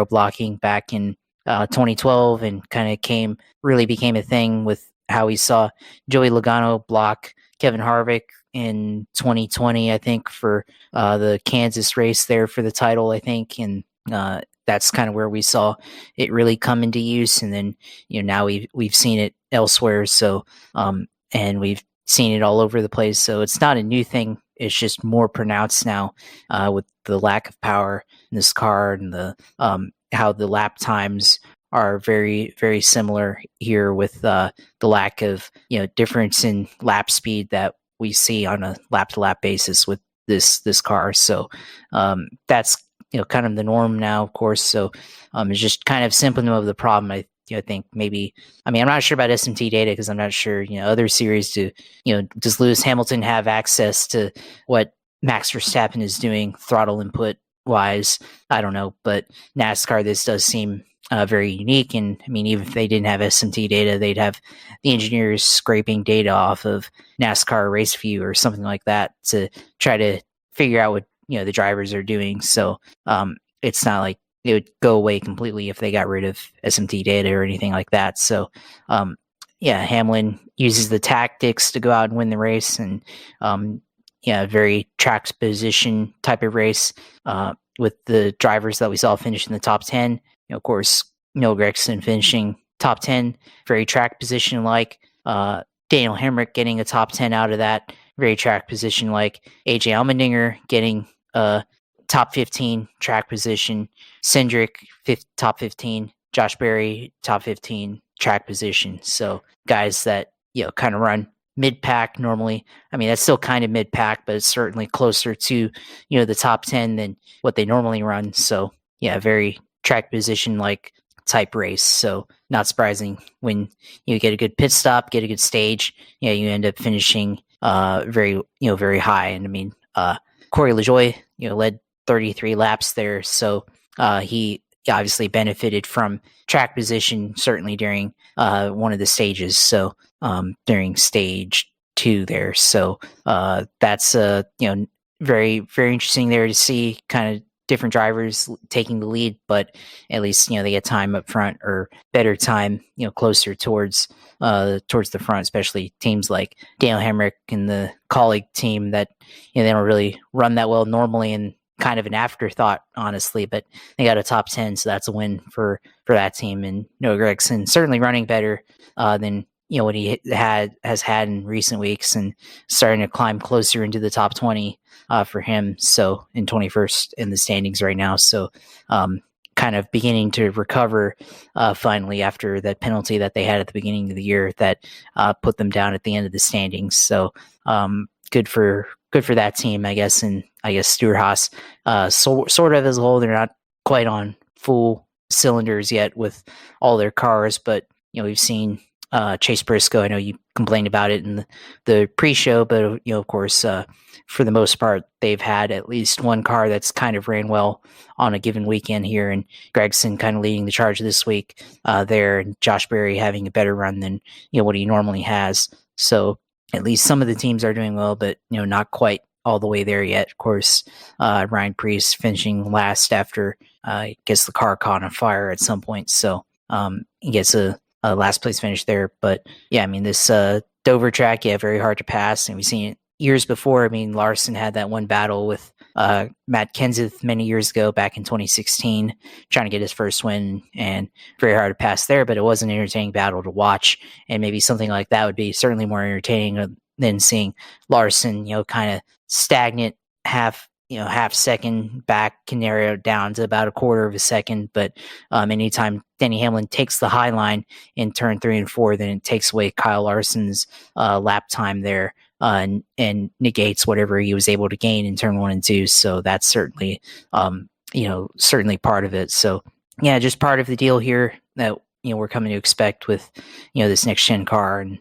B: blocking back in 2012, and kind of became a thing with how we saw Joey Logano block Kevin Harvick in 2020, I think, for the Kansas race there for the title, I think. And that's kind of where we saw it really come into use. And then, now we've seen it elsewhere. So, and we've seen it all over the place. So it's not a new thing. It's just more pronounced now with the lack of power in this car, and the how the lap times are very, very similar here, with the lack of difference in lap speed that we see on a lap-to-lap basis with this car. So that's kind of the norm now, of course. So it's just kind of symptom of the problem. I think maybe, I'm not sure about SMT data, because I'm not sure other series does Lewis Hamilton have access to what Max Verstappen is doing throttle input wise? I don't know, but NASCAR, this does seem very unique. And even if they didn't have SMT data, they'd have the engineers scraping data off of NASCAR Race View or something like that to try to figure out what the drivers are doing. So it's not like it would go away completely if they got rid of SMT data or anything like that. So Hamlin uses the tactics to go out and win the race, and very track position type of race with the drivers that we saw finish in the top 10. Of course, Neil Gregson finishing top 10, very track position like. Daniel Hendrick getting a top 10 out of that, very track position like. AJ Allmendinger getting top 15 track position. Cindric, top 15. Josh Berry, top 15 track position. So guys that kind of run mid-pack normally. I mean, that's still kind of mid-pack, but it's certainly closer to, the top 10 than what they normally run. So, yeah, very track position like type race. So not surprising when you get a good pit stop, get a good stage, you end up finishing very high. And I mean, Corey LaJoie, led 33 laps there. So he obviously benefited from track position, certainly during one of the stages. So during stage 2 there. So that's very, very interesting there to see kind of different drivers taking the lead, but at least they get time up front, or better time closer towards the front, especially teams like Daniel Hemrick and the colleague team that they don't really run that well normally, and kind of an afterthought, honestly, but they got a top 10, so that's a win for that team. And Noah Gragson certainly running better than what he has had in recent weeks, and starting to climb closer into the top 20 for him. So in 21st in the standings right now. So kind of beginning to recover finally after that penalty that they had at the beginning of the year that put them down at the end of the standings. So good for that team, I guess. And I guess Stewart-Haas sort of as a whole, they're not quite on full cylinders yet with all their cars, but we've seen Chase Briscoe. I know you complained about it in the pre-show, but of course, for the most part, they've had at least one car that's kind of ran well on a given weekend here, and Gragson kind of leading the charge this week there, and Josh Berry having a better run than what he normally has. So at least some of the teams are doing well, but not quite all the way there yet. Of course, Ryan Preece finishing last after I guess the car caught on fire at some point, so he gets a last place finish there. But yeah, I mean, this Dover track, very hard to pass, and we've seen it years before. I mean, Larson had that one battle with Matt Kenseth many years ago, back in 2016, trying to get his first win, and very hard to pass there, but it was an entertaining battle to watch, and maybe something like that would be certainly more entertaining than seeing Larson, kind of stagnant, half second back, can narrow down to about a quarter of a second. But anytime Denny Hamlin takes the high line in turn 3 and 4, then it takes away Kyle Larson's lap time there and negates whatever he was able to gain in turn 1 and 2. So that's certainly certainly part of it. So yeah, just part of the deal here that we're coming to expect with this next gen car and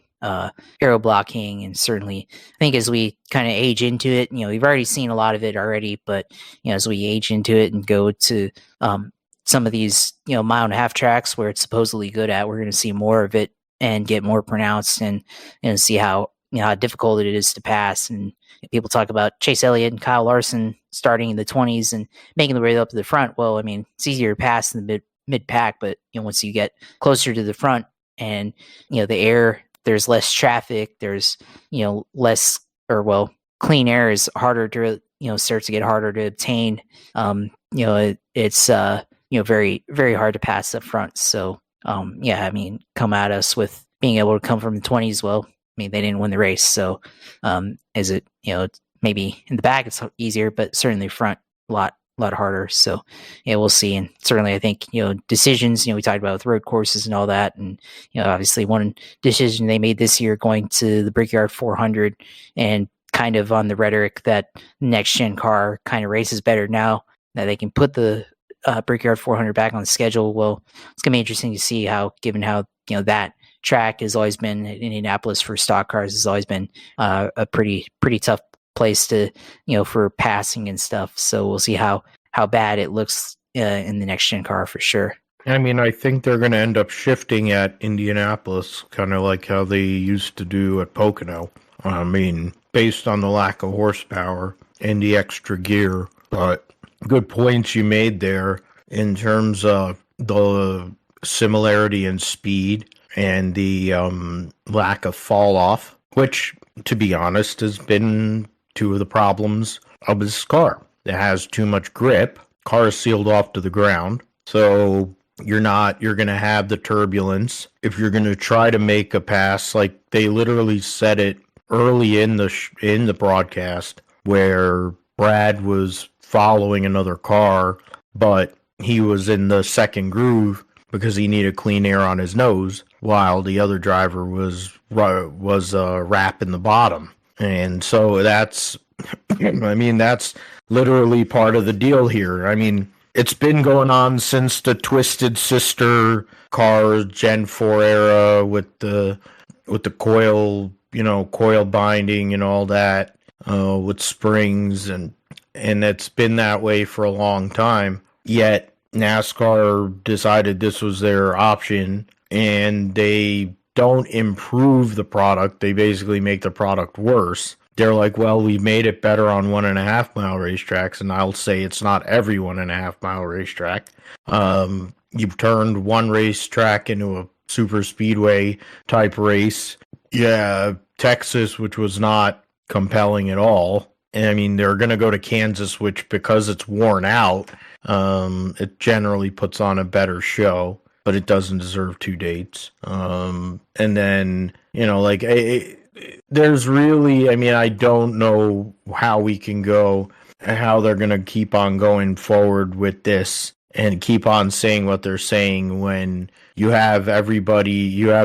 B: aero blocking. And certainly I think as we kind of age into it, we've already seen a lot of it already, but as we age into it and go to some of these mile and a half tracks where it's supposedly good at, we're going to see more of it and get more pronounced, and see how how difficult it is to pass. And people talk about Chase Elliott and Kyle Larson starting in the 20s and making their way up to the front. Well, I mean, it's easier to pass in the mid pack, but once you get closer to the front and the air, there's less traffic, there's less, or well, clean air is harder to starts to get harder to obtain. It's very, very hard to pass up front. So I mean, come at us with being able to come from the 20s. Well, I mean, they didn't win the race, so is it maybe in the back it's easier, but certainly front a lot harder. So we'll see. And certainly I think decisions we talked about with road courses and all that, and obviously one decision they made this year going to the Brickyard 400, and kind of on the rhetoric that next gen car kind of races better now that they can put the Brickyard 400 back on the schedule. Well, it's gonna be interesting to see how, given how that track has always been, Indianapolis for stock cars has always been a pretty tough place to for passing and stuff. So we'll see how bad it looks in the next gen car for sure.
A: I mean, I think they're going to end up shifting at Indianapolis, kind of like how they used to do at Pocono. I mean, based on the lack of horsepower and the extra gear. But good points you made there in terms of the similarity in speed and the lack of fall off, which, to be honest, has been two of the problems of this car. It has too much grip. Car is sealed off to the ground, so you're going to have the turbulence. If you're going to try to make a pass, like they literally said it early in the broadcast, where Brad was following another car, but he was in the second groove, because he needed clean air on his nose, while the other driver was wrapping the bottom. And so that's, I mean, that's literally part of the deal here. I mean, it's been going on since the Twisted Sister car Gen 4 era with the coil, coil binding and all that, with springs, and it's been that way for a long time. Yet NASCAR decided this was their option, and they don't improve the product. They basically make the product worse. They're like, well, we made it better on 1.5 mile racetracks, and I'll say it's not every 1.5 mile racetrack. You've turned one racetrack into a super speedway type race. Yeah, Texas, which was not compelling at all. And I mean, they're going to go to Kansas, which, because it's worn out, it generally puts on a better show, but it doesn't deserve 2 dates. And then, there's really, I mean, I don't know how we can go, how they're going to keep on going forward with this and keep on saying what they're saying when you have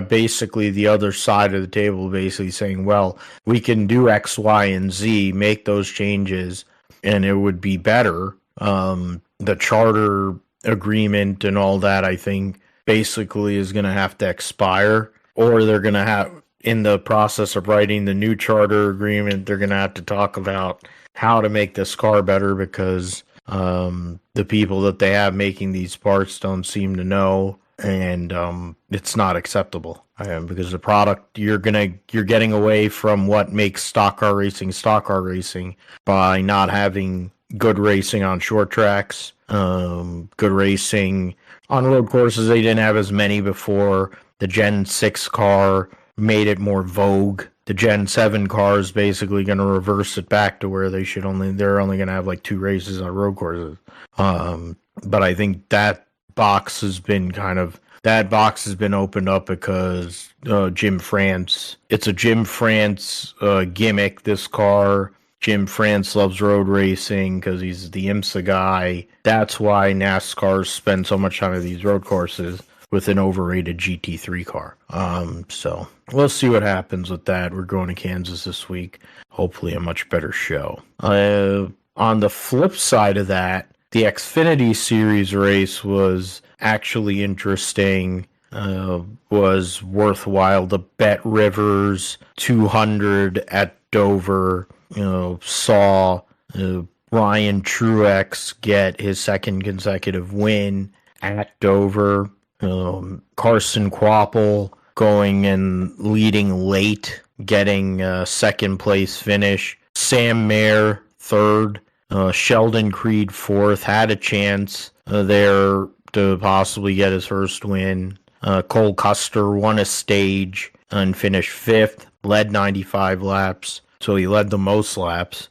A: basically the other side of the table basically saying, well, we can do X, Y, and Z, make those changes, and it would be better. The charter agreement and all that, I think, basically is going to have to expire, or they're going to have, in the process of writing the new charter agreement, they're going to have to talk about how to make this car better, because the people that they have making these parts don't seem to know, and it's not acceptable. Because the product, you're getting away from what makes stock car racing by not having good racing on short tracks, good racing on road courses. They didn't have as many before. The Gen 6 car made it more vogue. The Gen 7 car is basically going to reverse it back to where they're only going to have like 2 races on road courses. But I think that box has been opened up because Jim France, it's a Jim France gimmick, this car. Jim France loves road racing because he's the IMSA guy. That's why NASCAR spends so much time at these road courses with an overrated GT3 car. So we'll see what happens with that. We're going to Kansas this week. Hopefully a much better show. On the flip side of that, the Xfinity Series race was actually interesting. Was worthwhile. The Bet Rivers 200 at Dover, saw Ryan Truex get his second consecutive win at Dover. Carson Kvapil going and leading late, getting a second place finish. Sam Mayer third. Sheldon Creed fourth, had a chance there to possibly get his first win. Cole Custer won a stage and finished fifth, led 95 laps, so he led the most laps.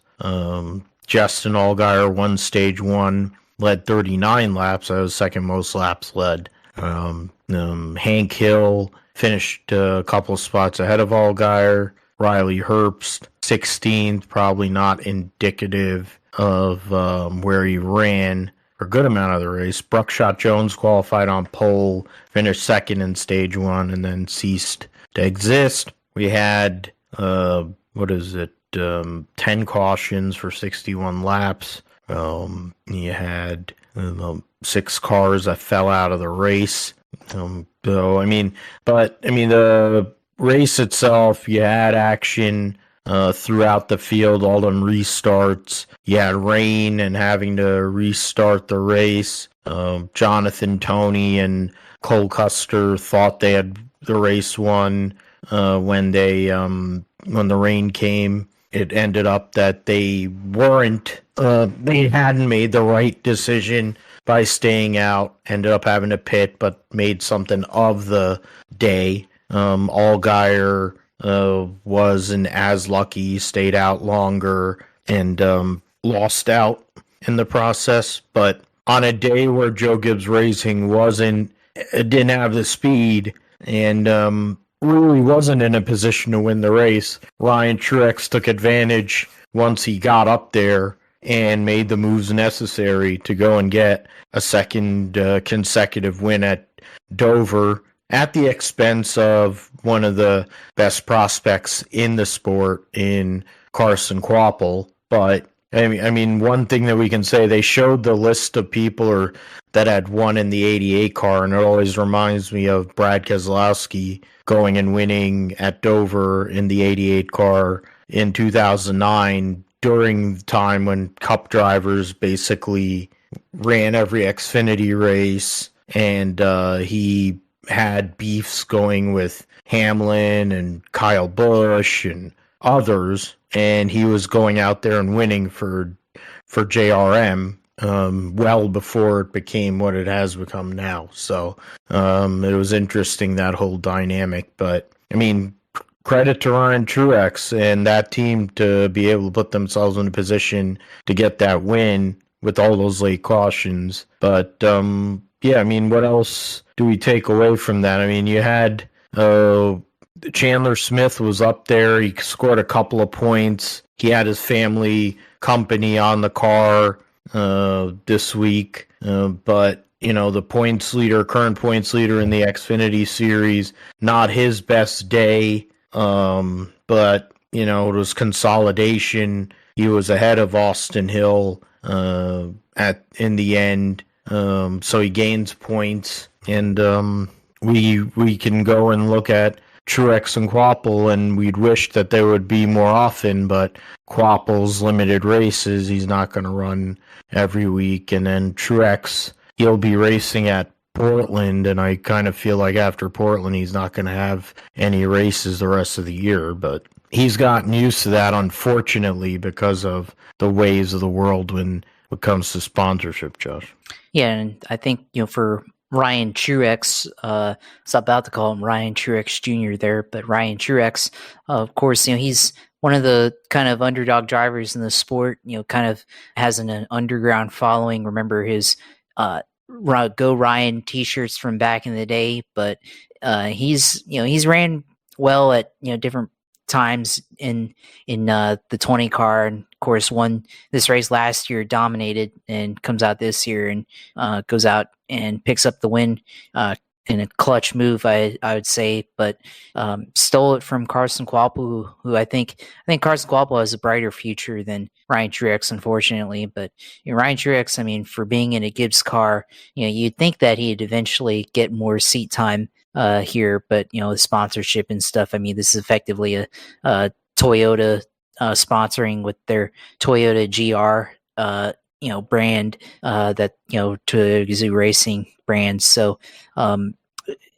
A: Justin Allgaier won stage one, led 39 laps, that was second most laps led. Hank Hill finished a couple spots ahead of Allgaier. Riley Herbst 16th, probably not indicative of where he ran for a good amount of the race. Bruckshot Jones qualified on pole, finished second in stage one, and then ceased to exist. We had 10 cautions for 61 laps. You had 6 cars that fell out of the race. The race itself, you had action throughout the field, all them restarts. You had rain and having to restart the race. Jonathan Toney and Cole Custer thought they had the race won when the rain came. It ended up that they weren't. They hadn't made the right decision by staying out. Ended up having to pit, but made something of the day. Allgaier wasn't as lucky, stayed out longer, and lost out in the process. But on a day where Joe Gibbs Racing didn't have the speed and really wasn't in a position to win the race, Ryan Truex took advantage once he got up there and made the moves necessary to go and get a second consecutive win at Dover at the expense of one of the best prospects in the sport in Carson Kvapil. But I mean, one thing that we can say, they showed the list of people that had won in the 88 car, and it always reminds me of Brad Keselowski going and winning at Dover in the 88 car in 2009 during the time when Cup drivers basically ran every Xfinity race, and he had beefs going with Hamlin and Kyle Busch and others, and he was going out there and winning for JRM well before it became what it has become now. So it was interesting, that whole dynamic. But I mean, credit to Ryan Truex and that team to be able to put themselves in a position to get that win with all those late cautions. But yeah, I mean, what else do we take away from that? I mean, you had Chandler Smith was up there. He scored a couple of points. He had his family company on the car this week. But, you know, the current points leader in the Xfinity series, not his best day. But, you know, it was consolidation. He was ahead of Austin Hill in the end. So he gains points. And we can go and look at Truex and Kvapil, and we'd wish that there would be more often, but Kvapil's limited races, he's not going to run every week. And then Truex, he'll be racing at Portland, and I kind of feel like after Portland, he's not going to have any races the rest of the year. But he's gotten used to that, unfortunately, because of the ways of the world when it comes to sponsorship, Josh.
B: Yeah, and I think, you know, for Ryan Truex, I was about to call him Ryan Truex Jr. there, but Ryan Truex, of course, you know, he's one of the kind of underdog drivers in the sport, you know, kind of has an underground following. Remember his Go Ryan t-shirts from back in the day, but he's ran well at, you know, different times in the 20 car, and of course won this race last year, dominated, and comes out this year and goes out and picks up the win in a clutch move, I would say, but stole it from Carson Kvapil, who I think Carson Kvapil has a brighter future than Ryan Truex, unfortunately. But you know, Ryan Truex, I mean, for being in a Gibbs car, you know, you'd think that he'd eventually get more seat time here, but you know, the sponsorship and stuff. I mean, this is effectively a Toyota sponsoring with their Toyota GR brand that, you know, to Gazoo Racing brand. So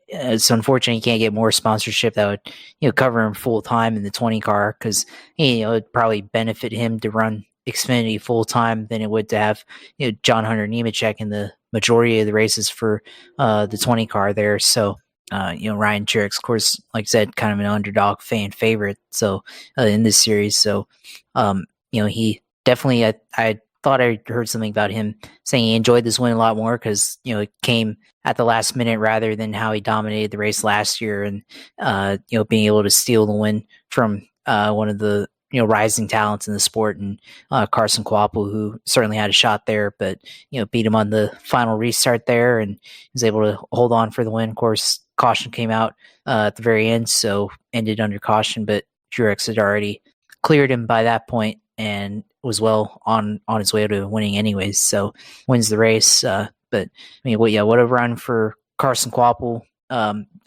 B: it's unfortunate you can't get more sponsorship that would, you know, cover him full time in the 20 car, because, you know, it'd probably benefit him to run Xfinity full time than it would to have, you know, John Hunter Nemechek in the majority of the races for the 20 car there. So you know, Ryan Truex, of course, like I said, kind of an underdog fan favorite. So in this series, so you know, he definitely, I thought I heard something about him saying he enjoyed this win a lot more because, you know, it came at the last minute rather than how he dominated the race last year, and you know, being able to steal the win from one of the, you know, rising talents in the sport, and Carson Kvapil, who certainly had a shot there, but, you know, beat him on the final restart there and was able to hold on for the win. Of course, caution came out at the very end, so ended under caution, but Truex had already cleared him by that point and was well on his way to winning anyways, so wins the race. But I mean, what a run for Carson Kvapil.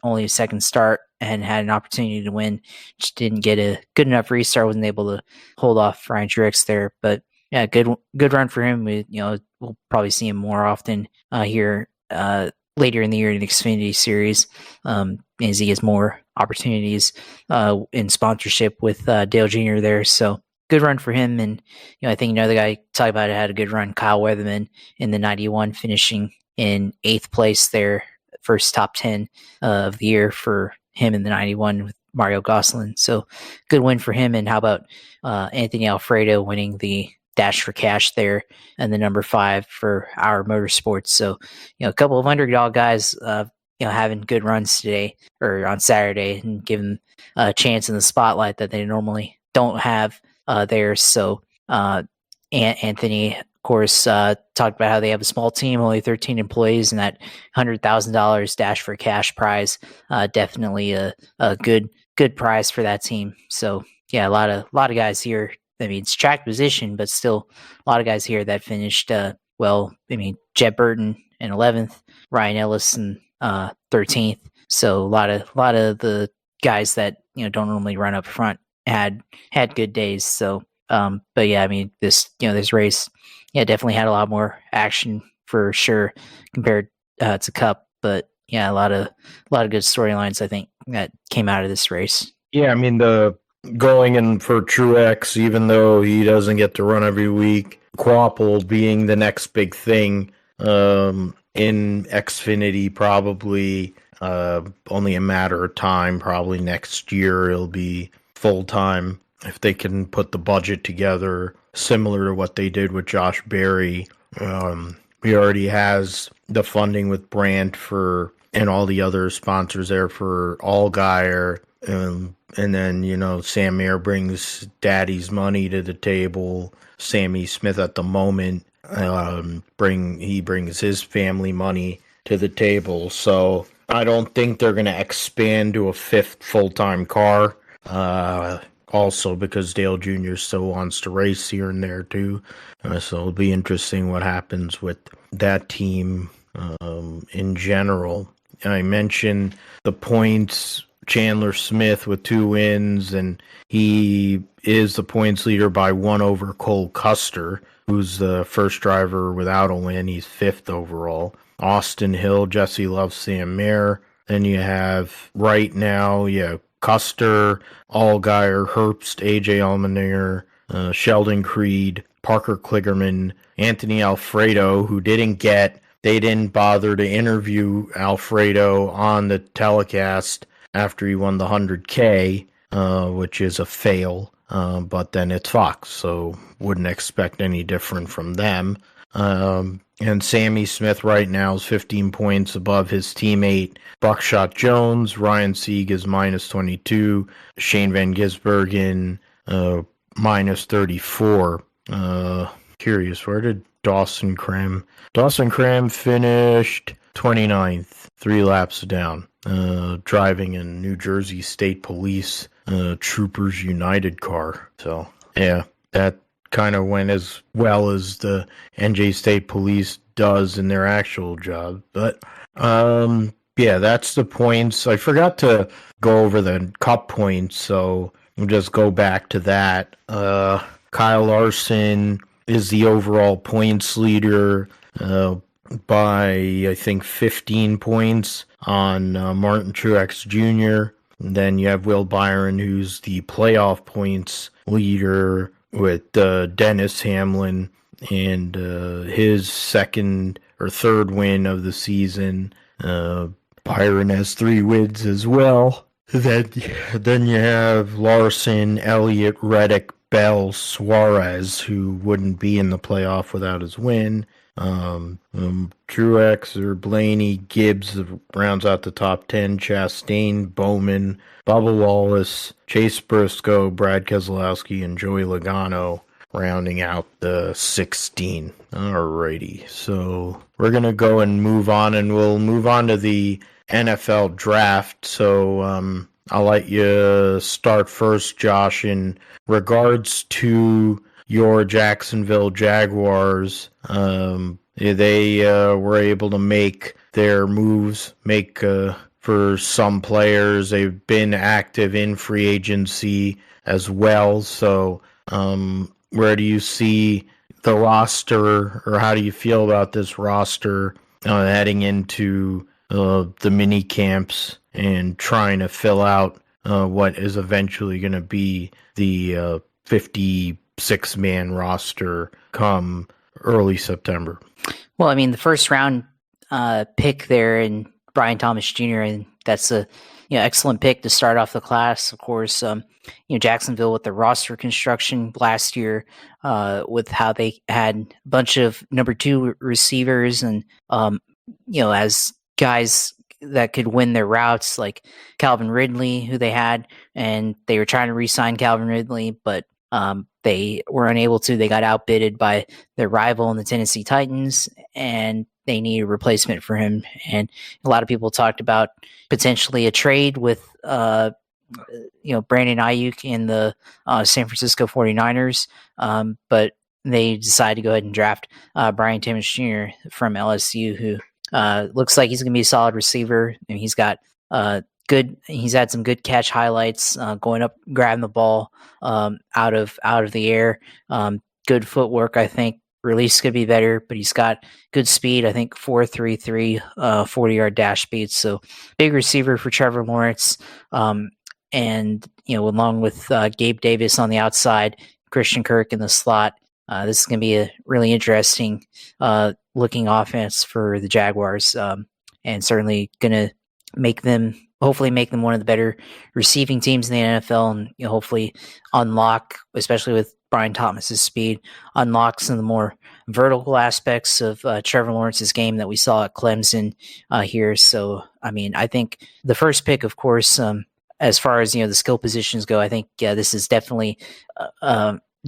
B: Only a second start and had an opportunity to win, just didn't get a good enough restart, wasn't able to hold off Ryan Truex there. But yeah, good run for him. You know, we'll probably see him more often here later in the year in the Xfinity series, as he gets more opportunities in sponsorship with Dale Jr. there. So good run for him. And, you know, I think another guy talk about it had a good run, Kyle Weatherman in the 91, finishing in 8th place there, first top 10 of the year for him in the 91 with Mario Gosselin. So good win for him. And how about Anthony Alfredo winning the Dash for Cash there, and the number 5 for Arrow Motorsports. So, you know, a couple of underdog guys, you know, having good runs today or on Saturday, and giving a chance in the spotlight that they normally don't have there. So, you Anthony, of course, talked about how they have a small team, only 13 employees, and that $100,000 Dash for Cash prize, definitely a good prize for that team. So yeah, a lot of guys here. I mean, it's track position, but still a lot of guys here that finished well. I mean, Jet Burton in 11th, Ryan Ellis in 13th. So a lot of the guys that don't normally run up front had good days. So but yeah, I mean this race, definitely had a lot more action for sure compared to Cup. But yeah, a lot of good storylines I think that came out of this race.
A: Yeah, I mean the going in for Truex, even though he doesn't get to run every week, Kvapil being the next big thing in XFinity, probably only a matter of time. Probably next year it'll be full time if they can put the budget together, similar to what they did with Josh Berry. He already has the funding with Brandt and all the other sponsors there for Allgaier. And then, Sam Mayer brings daddy's money to the table. Sammy Smith at the moment, he brings his family money to the table. So I don't think they're going to expand to a fifth full-time car. Also because Dale Jr. still wants to race here and there too. So it'll be interesting what happens with that team in general. I mentioned the points. Chandler Smith with 2 wins, and he is the points leader by 1 over Cole Custer, who's the first driver without a win. He's 5th overall. Austin Hill, Jesse Love, Sam Mayer. Then you have right now, Custer, Allgaier, Herbst, AJ Allmendinger, Sheldon Creed, Parker Kligerman, Anthony Alfredo, who they didn't bother to interview Alfredo on the telecast after he won the 100K, which is a fail, but then it's Fox, so wouldn't expect any different from them. And Sammy Smith right now is 15 points above his teammate Buckshot Jones. Ryan Sieg is minus 22. Shane Van Gisbergen minus 34. Curious, where did Dawson Cram? Dawson Cram finished 29th, 3 laps down. Driving in New Jersey State Police Troopers United car. So, yeah, that kind of went as well as the NJ State Police does in their actual job. But, that's the points. I forgot to go over the Cup points, so we'll just go back to that. Kyle Larson is the overall points leader by, I think, 15 points on Martin Truex Jr. And then you have Will Byron, who's the playoff points leader with Dennis Hamlin and his second or third win of the season. Byron has 3 wins as well. Then you have Larson, Elliott, Reddick, Bell, Suarez, who wouldn't be in the playoff without his win. Truex or Blaney, Gibbs rounds out the top 10, Chastain, Bowman, Bubba Wallace, Chase Briscoe, Brad Keselowski, and Joey Logano rounding out the 16. Alrighty, so we're going to go and move on, and we'll move on to the NFL draft. So I'll let you start first, Josh, in regards to your Jacksonville Jaguars. They were able to make their moves, for some players. They've been active in free agency as well. So where do you see the roster, or how do you feel about this roster heading into the mini camps and trying to fill out what is eventually going to be the 56-man roster come early September?
B: Well, I mean, the first round pick there in Brian Thomas Jr., and that's a excellent pick to start off the class. Of course, Jacksonville with the roster construction last year, with how they had a bunch of number 2 receivers, and as guys that could win their routes, like Calvin Ridley, who they had, and they were trying to re-sign Calvin Ridley, but they were unable to. They got outbidded by their rival in the Tennessee Titans, and they need a replacement for him. And a lot of people talked about potentially a trade with Brandon Ayuk in the San Francisco 49ers, but they decided to go ahead and draft Brian Timmons Jr. from LSU, who looks like he's going to be a solid receiver. And he's got he's had some good catch highlights, going up, grabbing the ball out of the air. Good footwork, I think. Release could be better, but he's got good speed. I think 4.33, 40-yard dash speed. So big receiver for Trevor Lawrence. And along with Gabe Davis on the outside, Christian Kirk in the slot. This is going to be a really interesting looking offense for the Jaguars, and certainly going to hopefully make them one of the better receiving teams in the NFL, and hopefully unlock, especially with Brian Thomas's speed, unlock some of the more vertical aspects of Trevor Lawrence's game that we saw at Clemson here. So, I think the first pick, of course, as far as the skill positions go, I think this is definitely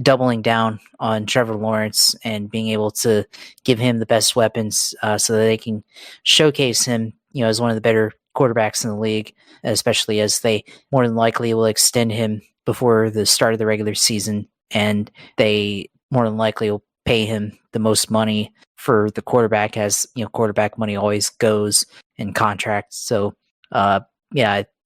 B: doubling down on Trevor Lawrence and being able to give him the best weapons so that they can showcase him, as one of the better quarterbacks in the league, especially as they more than likely will extend him before the start of the regular season, and they more than likely will pay him the most money for the quarterback, as quarterback money always goes in contracts. So I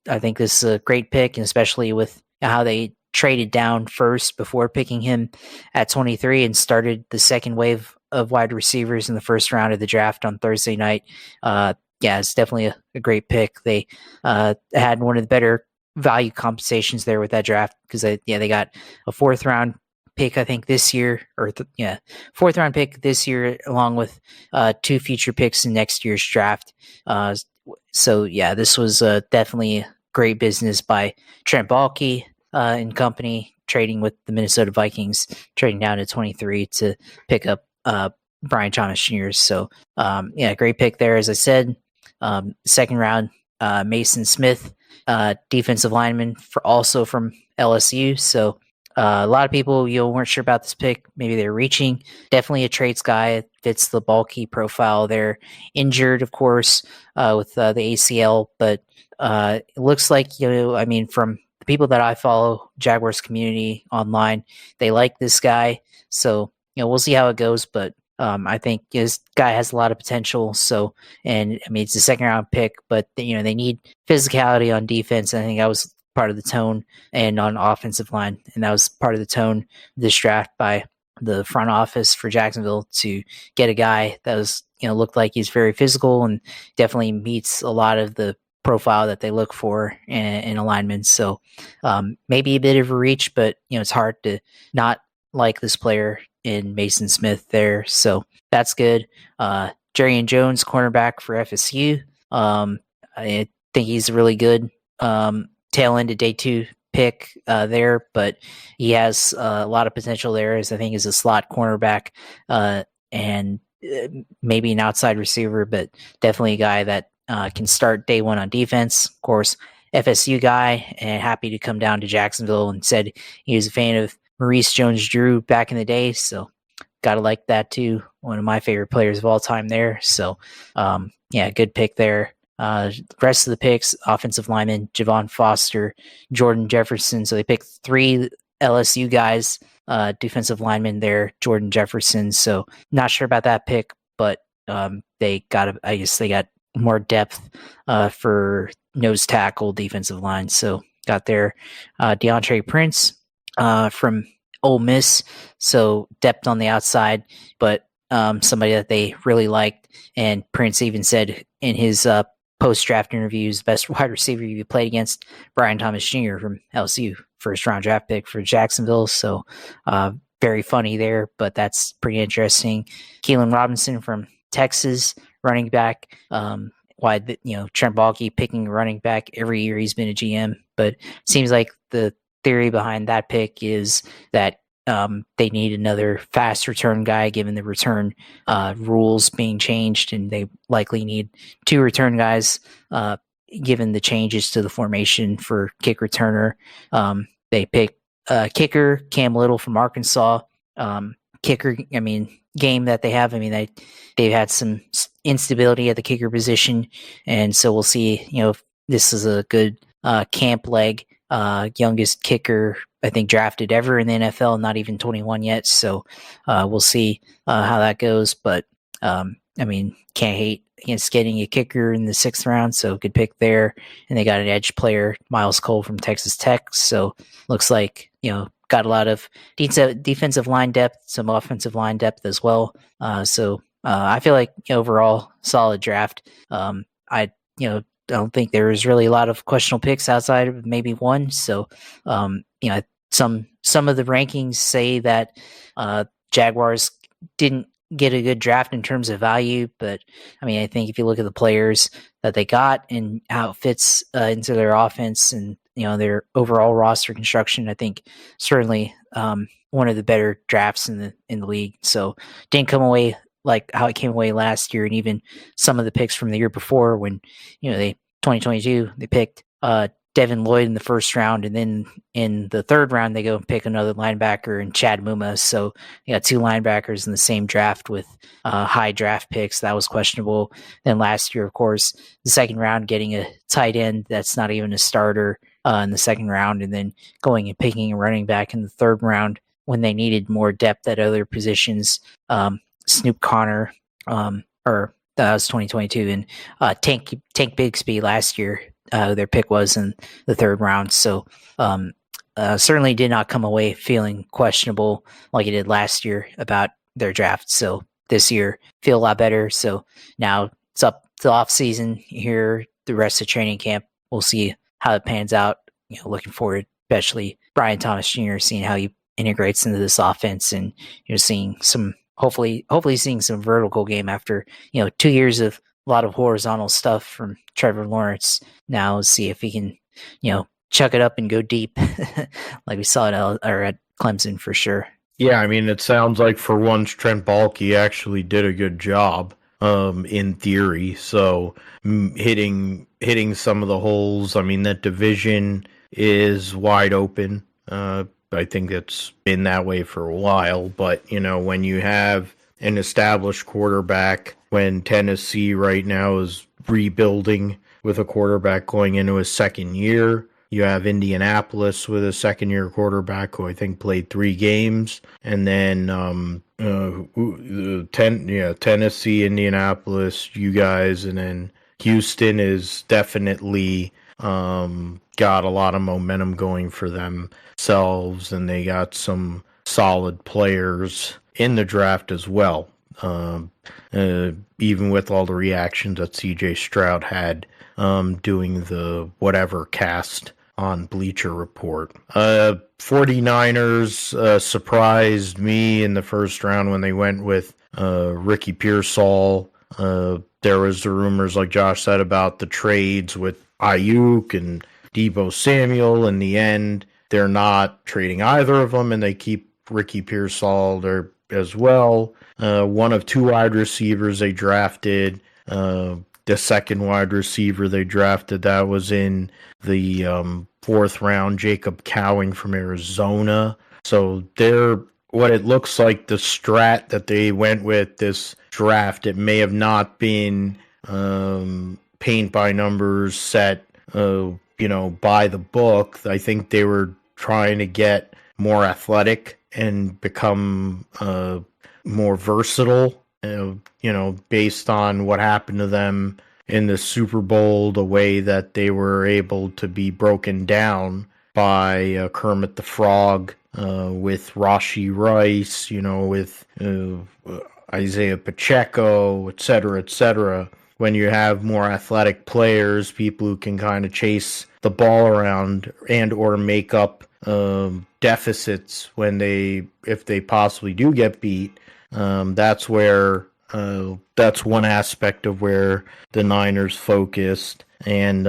B: think this is a great pick, and especially with how they traded down first before picking him at 23 and started the second wave of wide receivers in the first round of the draft on Thursday night. It's definitely a great pick. They had one of the better value compensations there with that draft, because they got a fourth round pick, I think, this year, fourth round pick this year, along with 2 future picks in next year's draft. This was definitely great business by Trent Baalke and company, trading with the Minnesota Vikings, trading down to 23 to pick up Brian Thomas Jr. So, great pick there, as I said. Second round, Mason Smith, defensive lineman, also from LSU. So a lot of people weren't sure about this pick. Maybe they're reaching. Definitely a traits guy. It fits the bulky profile there. Injured, of course, with the ACL, but it looks like from the people that I follow, Jaguars community online, they like this guy. So we'll see how it goes, but I think this guy has a lot of potential. So, and it's a second round pick, but they need physicality on defense. I think that was part of the tone, and on offensive line. And that was part of the tone of this draft by the front office for Jacksonville, to get a guy that was, looked like he's very physical and definitely meets a lot of the profile that they look for in alignment. So maybe a bit of a reach, but it's hard to not like this player in Mason Smith there. So that's good. Jerrion Jones, cornerback for FSU. I think he's a really good tail end of day 2 pick there, but he has a lot of potential there, as I think is a slot cornerback and maybe an outside receiver, but definitely a guy that can start day 1 on defense. Of course, FSU guy, and happy to come down to Jacksonville, and said he was a fan of Maurice Jones-Drew back in the day. So gotta like that too. One of my favorite players of all time there. So good pick there. Rest of the picks, offensive lineman, Javon Foster, Jordan Jefferson. So they picked 3 LSU guys, defensive linemen there, Jordan Jefferson. So not sure about that pick, but they got more depth for nose tackle, defensive line. So got there DeAndre Prince from Ole Miss. So depth on the outside, but somebody that they really liked. And Prince even said in his post-draft interviews, best wide receiver you played against, Brian Thomas Jr. from LSU, first round draft pick for Jacksonville. So very funny there, but that's pretty interesting. Keelan Robinson from Texas, running back. Trent Baalke picking a running back every year he's been a GM, but seems like the theory behind that pick is that they need another fast return guy, given the return rules being changed, and they likely need 2 return guys given the changes to the formation for kick returner. They picked kicker, Cam Little from Arkansas. Kicker, game that they have. They've had some instability at the kicker position, and so we'll see. If this is a good camp leg. Youngest kicker I think drafted ever in the NFL, not even 21 yet. So we'll see how that goes. But can't hate against getting a kicker in the 6th round. So good pick there. And they got an edge player, Miles Cole from Texas Tech. So looks like got a lot of defensive line depth, some offensive line depth as well. I feel like overall solid draft. I don't think there was really a lot of questionable picks outside of maybe one. So some of the rankings say that Jaguars didn't get a good draft in terms of value, but I think if you look at the players that they got and how it fits into their offense and their overall roster construction, I think certainly one of the better drafts in the league. So didn't come away like how it came away last year, and even some of the picks from the year before when 2022 they picked Devin Lloyd in the 1st round, and then in the 3rd round they go and pick another linebacker and Chad Muma. So you got 2 linebackers in the same draft with high draft picks. That was questionable. Then last year, of course, the 2nd round getting a tight end that's not even a starter in the 2nd round, and then going and picking a running back in the 3rd round when they needed more depth at other positions. Snoop Connor, or that was 2022, and Tank Bigsby last year. Their pick was in the 3rd round. So certainly did not come away feeling questionable like it did last year about their draft. So this year feel a lot better. So now it's up to off season here, the rest of training camp. We'll see how it pans out. Looking forward, especially Brian Thomas Jr., seeing how he integrates into this offense, and seeing some hopefully seeing some vertical game after 2 years of a lot of horizontal stuff from Trevor Lawrence. Now let's see if he can, chuck it up and go deep like we saw at Clemson for sure.
A: Yeah, it sounds like for once Trent Baalke actually did a good job in theory. So hitting some of the holes. That division is wide open. I think it's been that way for a while. But, when you have an established quarterback, when Tennessee right now is rebuilding with a quarterback going into his 2nd year, you have Indianapolis with a 2nd-year quarterback who I think played 3 games, and then Tennessee, Indianapolis, you guys, and then Houston is definitely got a lot of momentum going for themselves, and they got some solid players in the draft as well. Even with all the reactions that CJ Stroud had doing the whatever cast on Bleacher Report. 49ers surprised me in the 1st round when they went with Ricky Pearsall. There was the rumors, like Josh said, about the trades with Ayuk and Deebo Samuel. In the end, they're not trading either of them, and they keep Ricky Pearsall there as well. One of 2 wide receivers they drafted. The 2nd wide receiver they drafted, that was in the 4th round, Jacob Cowing from Arizona. So they're what it looks like the strat that they went with this draft. It may have not been paint by numbers set, by the book. I think they were trying to get more athletic and become more versatile, based on what happened to them in the Super Bowl, the way that they were able to be broken down by Kermit the Frog, with Rashee Rice, with Isaiah Pacheco, et cetera, when you have more athletic players, people who can kind of chase the ball around and or make up deficits if they possibly do get beat. That's one aspect of where the Niners focused, and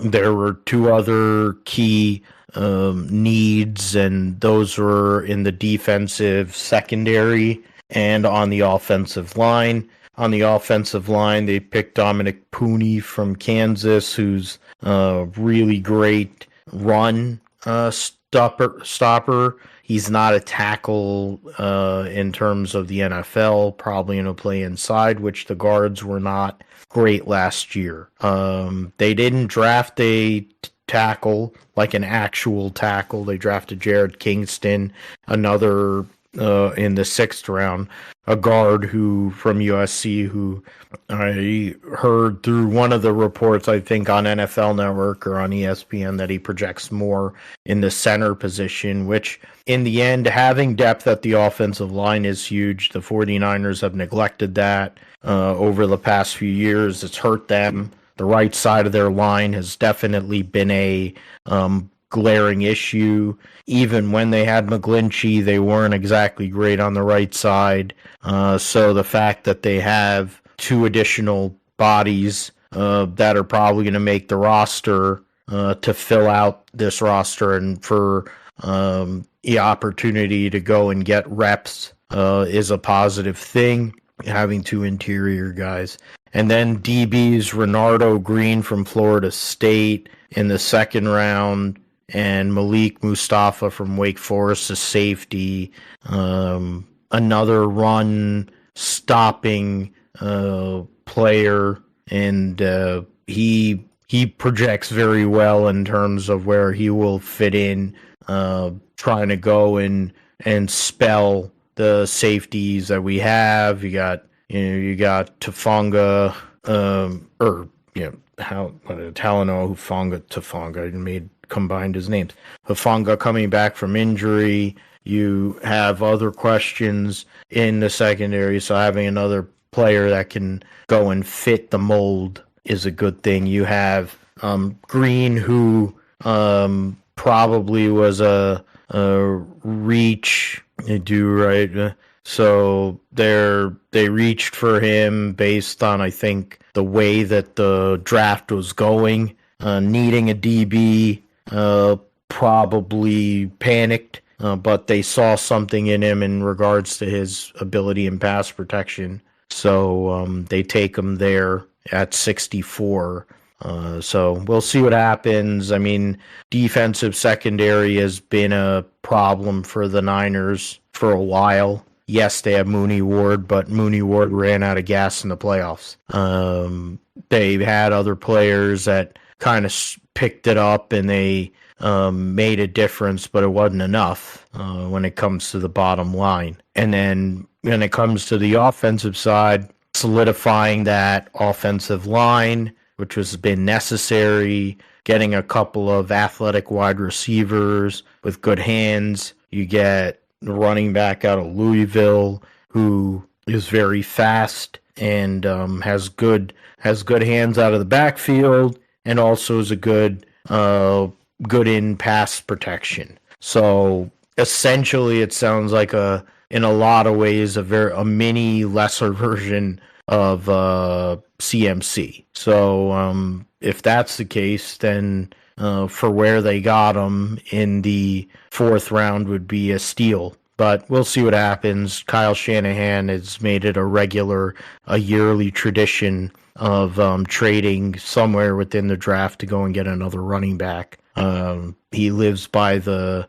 A: there were 2 other key needs, and those were in the defensive secondary and on the offensive line. On the offensive line, they picked Dominic Pooney from Kansas, who's a really great run stopper. He's not a tackle in terms of the NFL. Probably going to play inside, which the guards were not great last year. They didn't draft a tackle, like an actual tackle. They drafted Jared Kingston, another in the 6th round, a guard who from USC, who I heard through one of the reports, I think on NFL Network or on ESPN, that he projects more in the center position, which in the end, having depth at the offensive line is huge. The 49ers have neglected that over the past few years. It's hurt them. The right side of their line has definitely been a glaring issue. Even when they had McGlinchey, they weren't exactly great on the right side. So the fact that they have 2 additional bodies that are probably going to make the roster to fill out this roster and for the opportunity to go and get reps is a positive thing, having 2 interior guys. And then DBs, Renardo Green from Florida State in the 2nd round, and Malik Mustafa from Wake Forest, a safety, another run-stopping player, and he projects very well in terms of where he will fit in, trying to go and spell the safeties that we have. You got Tafanga, Talanoa, Hufanga, combined his names. Hufanga coming back from injury. You have other questions in the secondary, so having another player that can go and fit the mold is a good thing. You have Green, who probably was a reach. So they reached for him based on, I think, the way that the draft was going. Needing a DB, probably panicked, but they saw something in him in regards to his ability in pass protection. So they take him there at 64. So we'll see what happens. I mean, defensive secondary has been a problem for the Niners for a while. Yes, they have Mooney Ward, but Mooney Ward ran out of gas in the playoffs. They've had other players that kind of picked it up and they made a difference, but it wasn't enough when it comes to the bottom line. And then when it comes to the offensive side, solidifying that offensive line, which has been necessary, getting a couple of athletic wide receivers with good hands. You get the running back out of Louisville who is very fast and has good hands out of the backfield, and also is a good in pass protection. So essentially, it sounds like in a lot of ways a mini lesser version of CMC. So if that's the case, then for where they got him in the 4th round would be a steal. But we'll see what happens. Kyle Shanahan has made it a yearly tradition of trading somewhere within the draft to go and get another running back. He lives by the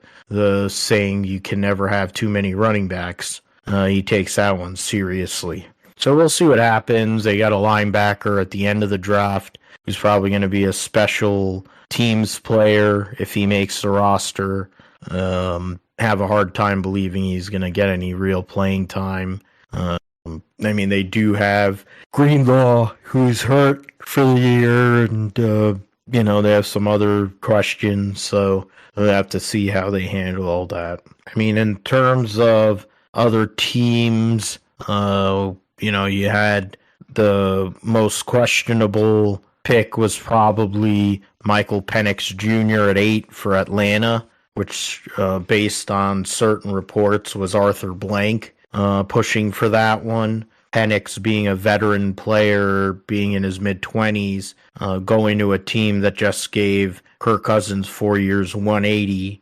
A: saying, you can never have too many running backs. He takes that one seriously. So we'll see what happens. They got a linebacker at the end of the draft who's probably going to be a special teams player if he makes the roster. Have a hard time believing he's going to get any real playing time. I mean, they do have Greenlaw, who's hurt for the year, and, they have some other questions, so we'll have to see how they handle all that. I mean, in terms of other teams, you had the most questionable pick was probably Michael Penix Jr. at 8 for Atlanta, which, based on certain reports, was Arthur Blank pushing for that one. Penix being a veteran player, being in his mid-20s, going to a team that just gave Kirk Cousins 4 years, 180,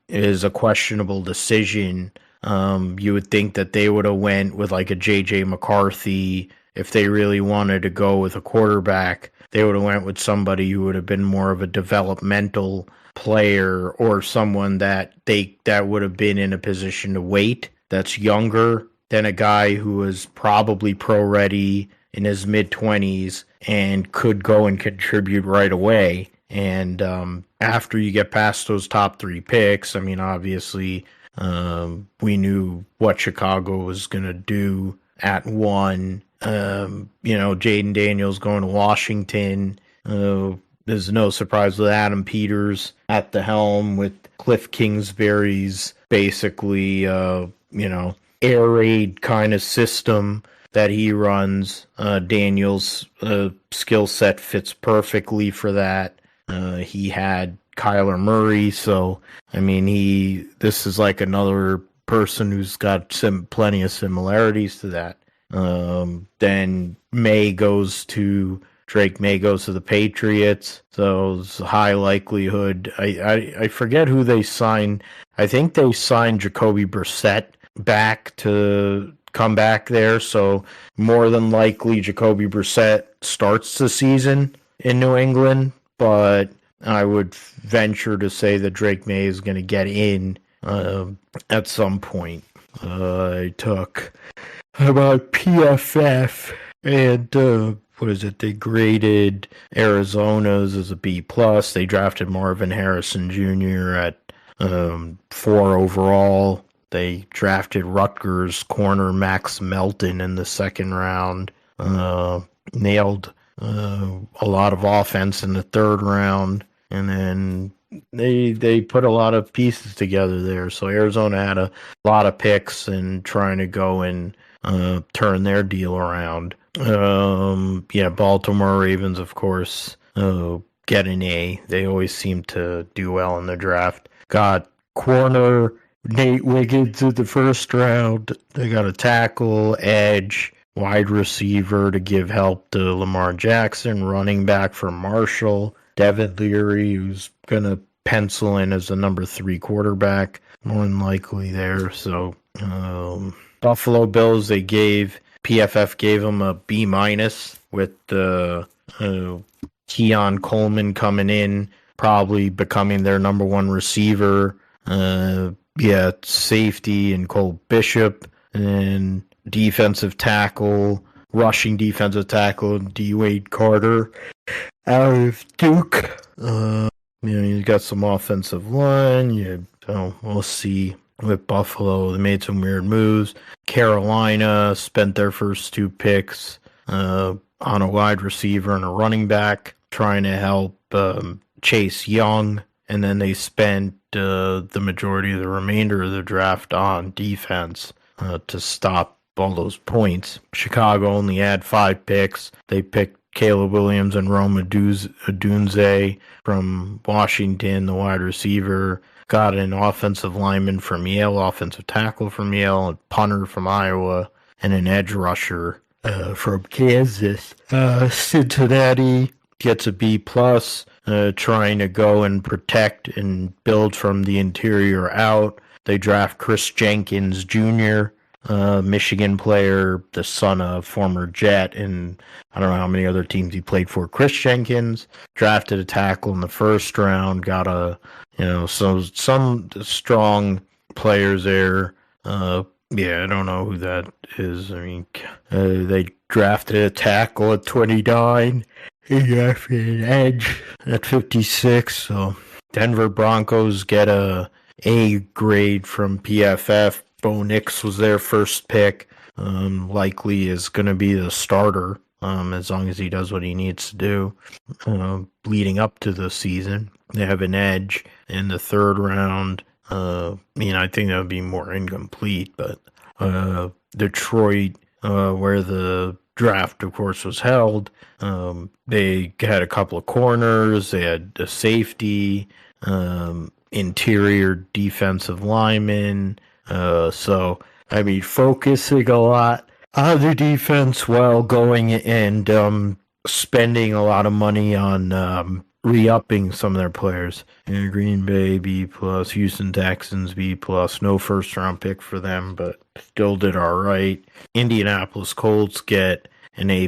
A: is a questionable decision. You would think that they would have went with like a J.J. McCarthy if they really wanted to go with a quarterback, they would have went with somebody who would have been more of a developmental player or someone that would have been in a position to wait, that's younger than a guy who was probably pro ready in his mid-20s and could go and contribute right away. And after you get past those top 3 picks, I mean, obviously, we knew what Chicago was going to do at 1. Jaden Daniels going to Washington. There's no surprise with Adam Peters at the helm with Cliff Kingsbury's basically, air raid kind of system that he runs. Daniels' skill set fits perfectly for that. He had Kyler Murray, so I mean, this is like another person who's got plenty of similarities to that. Then Drake May goes to the Patriots, so it's a high likelihood. I forget who they signed. I think they signed Jacoby Brissett back to come back there, so more than likely Jacoby Brissett starts the season in New England, but I would venture to say that Drake May is going to get in at some point. I took about PFF and they graded Arizona's as a B+. They drafted Marvin Harrison Jr. at 4 overall. They drafted Rutgers corner Max Melton in the 2nd round. Nailed a lot of offense in the 3rd round. And then they put a lot of pieces together there. So Arizona had a lot of picks and trying to go and turn their deal around. Baltimore Ravens, of course, get an A. They always seem to do well in the draft. Got corner Nate Wiggins in the 1st round. They got a tackle, edge, wide receiver to give help to Lamar Jackson, running back for Marshall, Devin Leary, who's going to pencil in as the number 3 quarterback, more than likely there. So, Buffalo Bills, PFF gave them a B- with the Keon Coleman coming in, probably becoming their number 1 receiver. Safety and Cole Bishop, and rushing defensive tackle, D. Wade Carter out of Duke. You got some offensive line. We'll see. With Buffalo, they made some weird moves. Carolina spent their first 2 picks on a wide receiver and a running back, trying to help Chase Young, and then they spent the majority of the remainder of the draft on defense to stop all those points. Chicago only had 5 picks. They picked Caleb Williams and Rome Odunze from Washington, the wide receiver. Got an offensive lineman from Yale, offensive tackle from Yale, a punter from Iowa, and an edge rusher from Kansas. Cincinnati gets a B+, trying to go and protect and build from the interior out. They draft Chris Jenkins Jr., Michigan player, the son of former Jet, and I don't know how many other teams he played for. Chris Jenkins drafted a tackle in the 1st round, got some strong players there. I don't know who that is. I mean, they drafted a tackle at 29. He drafted an edge at 56. So Denver Broncos get a grade from PFF. Bo Nix was their first pick. Likely is going to be the starter as long as he does what he needs to do leading up to the season. They have an edge in the 3rd round. I think that would be more incomplete, but Detroit, where the draft, of course, was held, they had a couple of corners. They had a safety, interior defensive lineman. Focusing a lot on the defense while going and spending a lot of money on re-upping some of their players. Green Bay B+, Houston Texans B+, no 1st round pick for them, but still did all right. Indianapolis Colts get an A+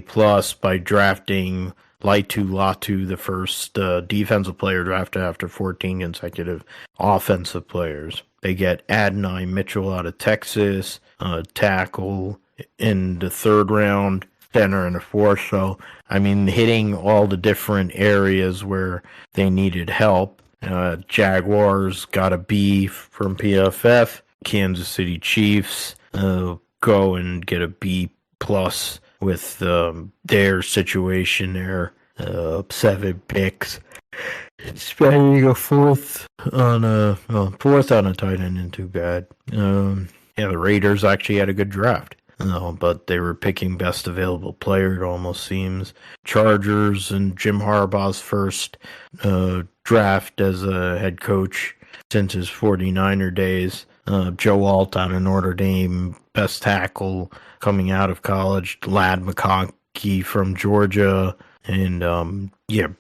A: by drafting Laitu Latu, the first defensive player drafted after 14 consecutive offensive players. They get Adonai Mitchell out of Texas, tackle in the 3rd round, center in the 4th. So, I mean, hitting all the different areas where they needed help. Jaguars got a B from PFF. Kansas City Chiefs go and get a B+ with their situation there. 7 picks. Spending a 4th on a tight end isn't too bad. The Raiders actually had a good draft. But they were picking best available player, it almost seems. Chargers and Jim Harbaugh's first draft as a head coach since his 49er days. Joe Alt out of Notre Dame, best tackle coming out of college. Lad McConkey from Georgia. And,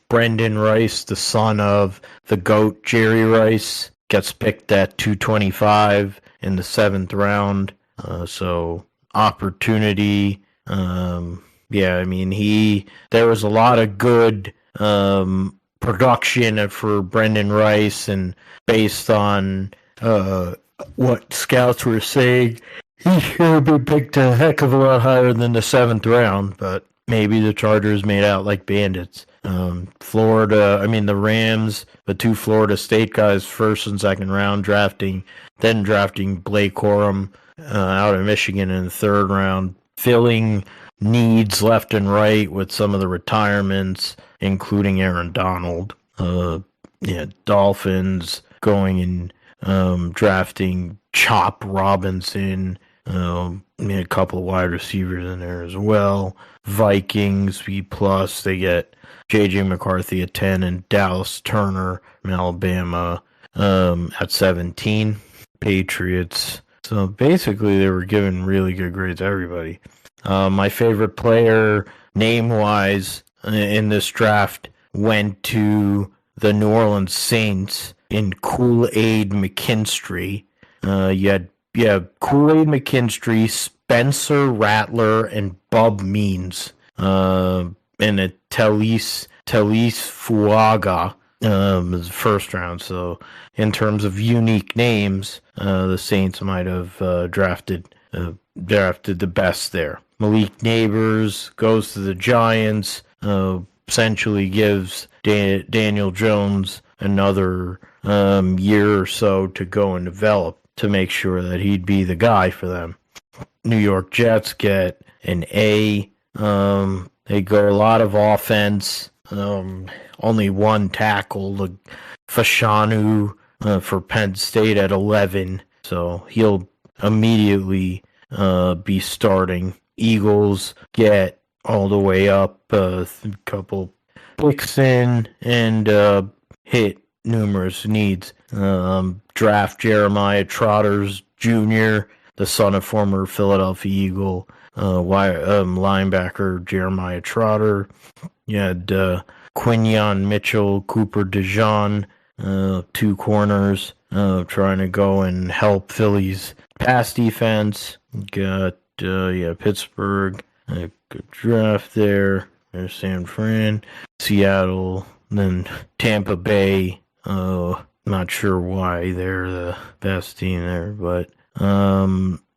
A: Brendan Rice, the son of the GOAT Jerry Rice, gets picked at 225 in the 7th round. So opportunity. There was a lot of good production for Brendan Rice, and based on what scouts were saying, he should have been picked a heck of a lot higher than the 7th round, but maybe the Chargers made out like bandits. The Rams, the 2 Florida State guys, 1st and 2nd round drafting Blake Corum out of Michigan in the 3rd round, filling needs left and right with some of the retirements, including Aaron Donald. Dolphins going and drafting Chop Robinson. A couple of wide receivers in there as well. Vikings B+, they get J.J. McCarthy at 10 and Dallas Turner from Alabama at 17. Patriots. So basically they were giving really good grades to everybody. My favorite player name-wise in this draft went to the New Orleans Saints in Kool-Aid McKinstry. You had Kool-Aid McKinstry, Spencer Rattler, and Bub Means. And a Talise Fuaga was the 1st round. So in terms of unique names, the Saints might have drafted the best there. Malik Neighbors goes to the Giants, essentially gives Daniel Jones another year or so to go and develop to make sure that he'd be the guy for them. New York Jets get an A. They go a lot of offense. Only 1 tackle, Fashanu for Penn State at 11. So he'll immediately be starting. Eagles get all the way up, a couple picks in, and hit numerous needs. Draft Jeremiah Trotters Jr., the son of former Philadelphia Eagle linebacker Jeremiah Trotter. You had Quinyon Mitchell, Cooper DeJean, 2 corners, trying to go and help Philly's pass defense. Got Pittsburgh, a good draft there. There's San Fran, Seattle, then Tampa Bay. Not sure why they're the best team there, but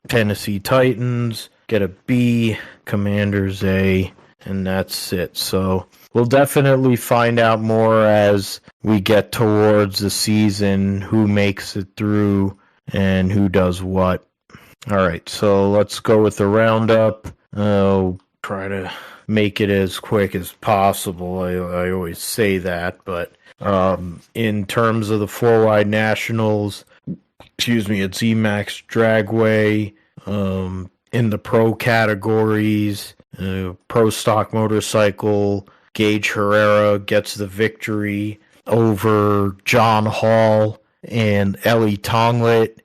A: Tennessee Titans get a B, Commanders A, and that's it. So we'll definitely find out more as we get towards the season, who makes it through and who does what. All right, so let's go with the roundup. Try to make it as quick as possible. I always say that, but in terms of the 4-wide nationals, it's Emax Dragway. In the pro categories, pro stock motorcycle, Gage Herrera gets the victory over John Hall and Ellie Tonglet.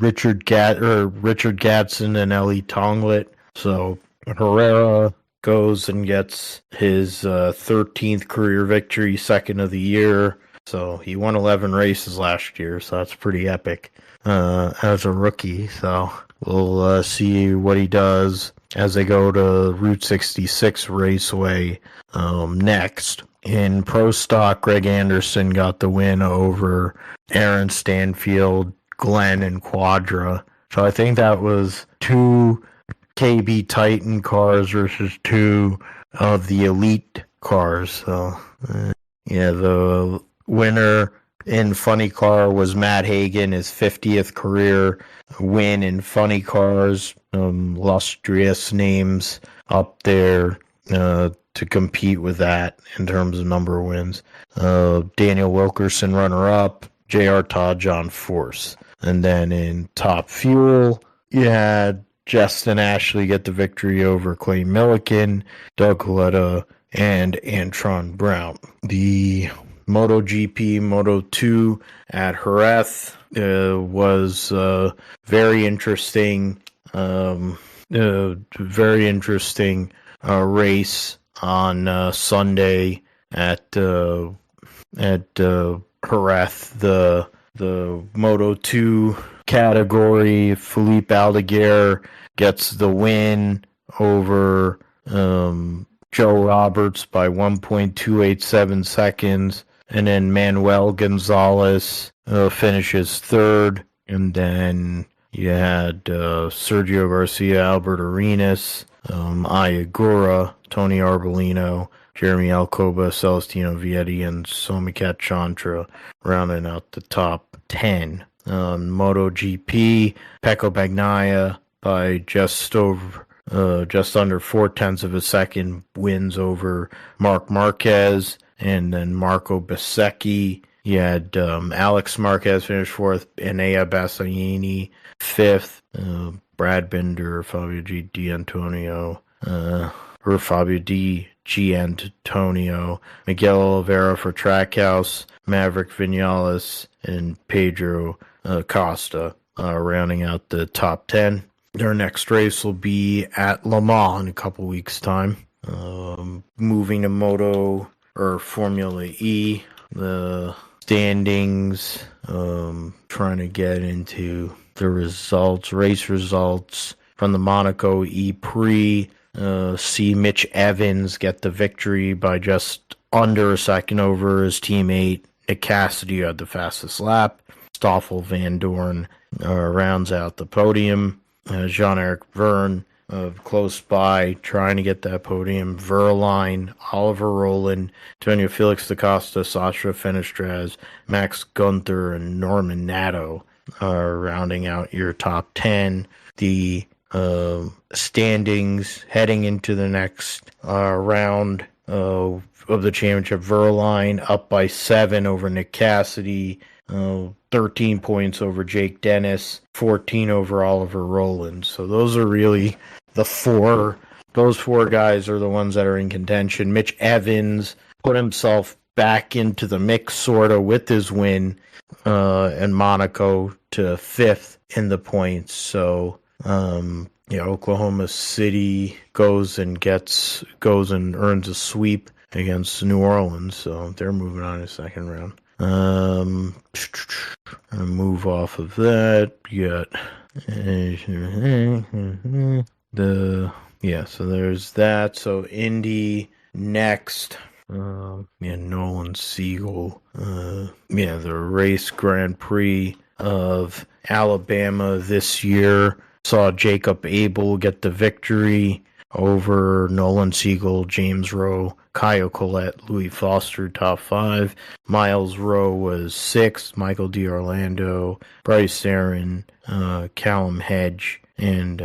A: Richard Gadsden and Ellie Tonglet. So Herrera goes and gets his 13th career victory, 2nd of the year. So he won 11 races last year, so that's pretty epic as a rookie. So we'll see what he does as they go to Route 66 Raceway next. In Pro Stock, Greg Anderson got the win over Aaron Stanfield, Glenn, and Quadra. So I think that was 2 KB Titan cars versus 2 of the Elite cars. So, the winner in Funny Car was Matt Hagan, his 50th career win in Funny Cars. Illustrious names up there to compete with that in terms of number of wins. Daniel Wilkerson runner-up, J.R. Todd, John Force. And then in Top Fuel, you had Justin Ashley get the victory over Clay Milliken, Doug Coletta, and Antron Brown. The MotoGP Moto2 at Jerez was very interesting. Very interesting race on Sunday at Jerez. The Moto2 category, Felipe Aldeguer gets the win over Joe Roberts by 1.287 seconds. And then Manuel Gonzalez finishes third. And then you had Sergio Garcia, Albert Arenas, Ayagura, Tony Arbolino, Jeremy Alcoba, Celestino Vietti, and Somikat Chantra rounding out the top 10. MotoGP, Pecco Bagnaia by just under 0.4 of a second wins over Marc Marquez, and then Marco Bezzecchi. You had Alex Marquez finish fourth, Enea Bastianini fifth, Brad Binder, Fabio D'Antonio, Miguel Oliveira for Trackhouse, Maverick Vinales, and Pedro Costa rounding out the top 10. Their next race will be at Le Mans in a couple weeks' time. Moving to Formula E, the standings, trying to get into the race results from the Monaco E-Prix. See Mitch Evans get the victory by just under a second over his teammate Nick Cassidy had the fastest lap. Stoffel Van Dorn rounds out the podium. Jean-Eric Verne close by, trying to get that podium. Verline, Oliver Rowland, Antonio Felix da Costa, Sasha Fenestraz, Max Gunther, and Norman Nato are rounding out your top 10. The standings heading into the next round of the championship. Verline up by 7 over Nick Cassidy, 13 points over Jake Dennis, 14 over Oliver Rowland. So those are really those 4 guys are the ones that are in contention. Mitch Evans put himself back into the mix sort of with his win in Monaco to 5th in the points. So Oklahoma City goes and earns a sweep against New Orleans, so they're moving on to the second round. Move off of that. You got so there's that. So Indy next. Nolan Siegel. The race Grand Prix of Alabama this year saw Jacob Abel get the victory over Nolan Siegel, James Rowe, Kyle Collette, Louis Foster, top 5. Miles Rowe was 6th, Michael D'Orlando, Bryce Aaron, Callum Hedge, and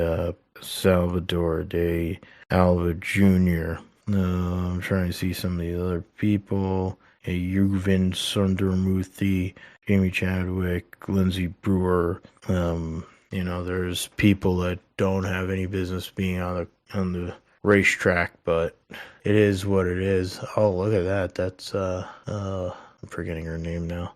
A: Salvador de Alva Jr. I'm trying to see some of the other people. Yuvin Sundarmurthy, Jamie Chadwick, Lindsey Brewer. There's people that don't have any business being on the racetrack, but it is what it is. Oh, look at that. That's I'm forgetting her name now.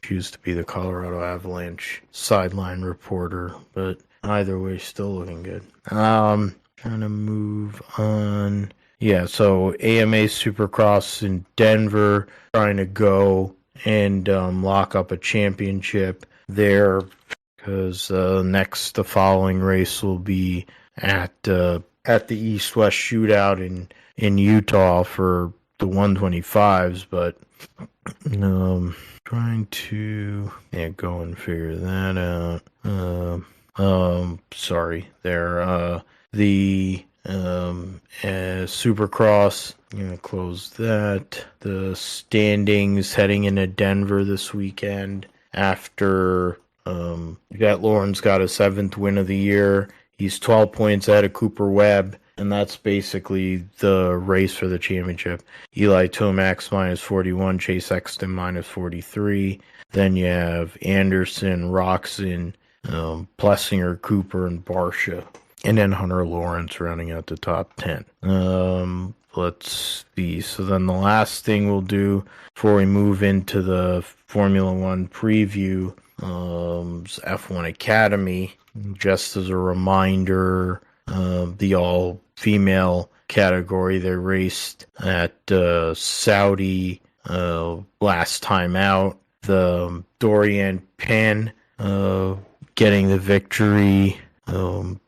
A: She used to be the Colorado Avalanche sideline reporter, but either way, still looking good. Trying to move on. Yeah, so AMA Supercross in Denver, trying to go and lock up a championship there because the following race will be at the East-West Shootout in Utah for the 125s, but trying to go and figure that out. Sorry, there. The Supercross, close that. The standings heading into Denver this weekend after Lauren's got his 7th win of the year. He's 12 points ahead of Cooper Webb, and that's basically the race for the championship. Eli Tomac minus 41, Chase Sexton minus 43. Then you have Anderson, Roxon, Plessinger, Cooper, and Barsha. And then Hunter Lawrence rounding out the top 10. Let's see. So then the last thing we'll do before we move into the Formula One preview is F1 Academy. Just as a reminder, the all-female category, they raced at Saudi last time out. The Dorian Penn getting the victory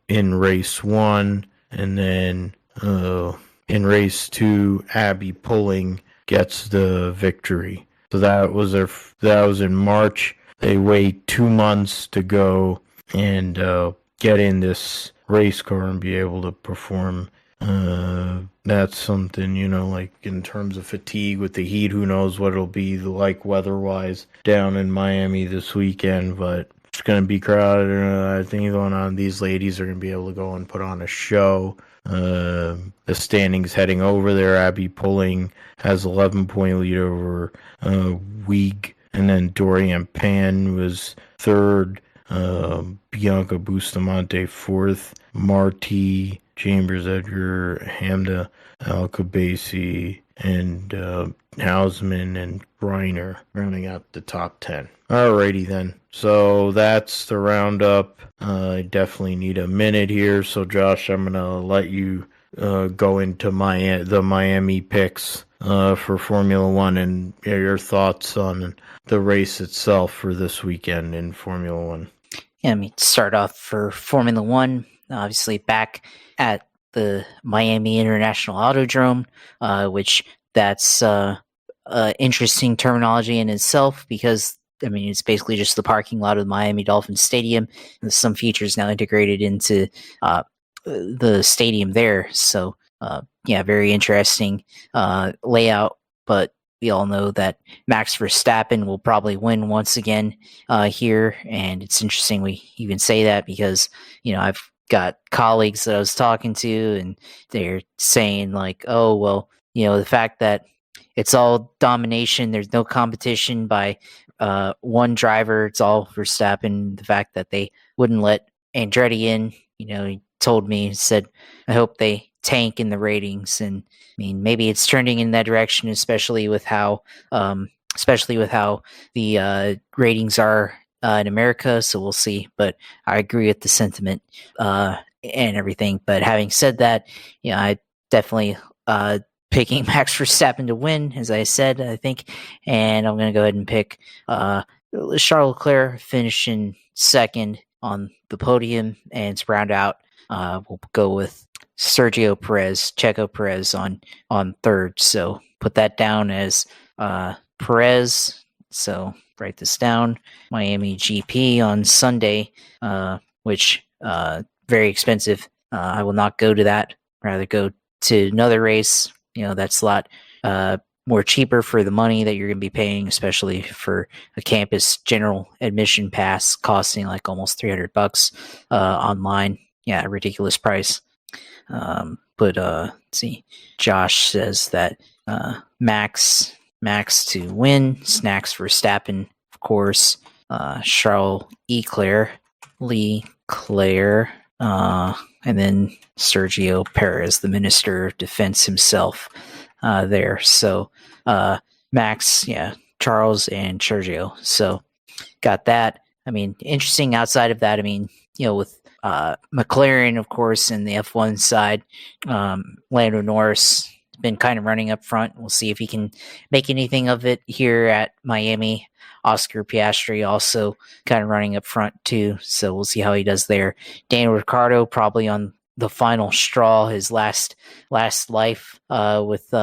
A: in race 1, and then in race 2, Abby Pulling gets the victory. So that was in March. They wait 2 months to go and get in this race car and be able to perform. That's something, like in terms of fatigue with the heat, who knows what it'll be like weather-wise down in Miami this weekend, but it's going to be crowded. I think going on, these ladies are going to be able to go and put on a show. The standings heading over there, Abby Pulling has 11-point lead over Weig, and then Dorian Pan was 3rd. Bianca Bustamante 4th, Marty, Chambers, Edgar, Hamda, Alcabasi, and Hausman and Reiner rounding out the top 10. Alrighty then. So that's the roundup. I definitely need a minute here. So Josh, I'm gonna let you go into the Miami picks for Formula One and your thoughts on the race itself for this weekend in Formula One.
B: Yeah, start off for Formula One. Obviously, back at the Miami International Autodrome, which that's interesting terminology in itself because it's basically just the parking lot of the Miami Dolphins Stadium. There's some features now integrated into the stadium there. So, very interesting layout. But we all know that Max Verstappen will probably win once again here. And it's interesting we even say that because, I've got colleagues that I was talking to and they're saying like, oh, well, the fact that it's all domination, there's no competition by one driver, it's all Verstappen. The fact that they wouldn't let Andretti in, he told me, he said, I hope they tank in the ratings. And maybe it's turning in that direction, especially with how the ratings are in America. So we'll see. But I agree with the sentiment and everything. But having said that, I definitely picking Max Verstappen to win, as I said, I think. And I'm going to go ahead and pick Charles Leclerc finishing 2nd on the podium. And to round out, we'll go with Checo Perez on 3rd. So put that down as Perez. So write this down. Miami GP on Sunday, which very expensive. I will not go to that. Rather go to another race. That's a lot more cheaper for the money that you're going to be paying, especially for a campus general admission pass costing like almost $300 online. Yeah, a ridiculous price. But let's see. Josh says that Max to win, snacks for Verstappen, of course. Charles Leclerc, and then Sergio Perez, the Minister of Defense himself, there. So Max, Charles, and Sergio. So got that. Interesting outside of that, with McLaren, of course, and the F1 side, Lando Norris been kind of running up front. We'll see if he can make anything of it here at Miami. Oscar Piastri also kind of running up front too, so we'll see how he does there. Daniel Ricciardo probably on the final straw, his last life with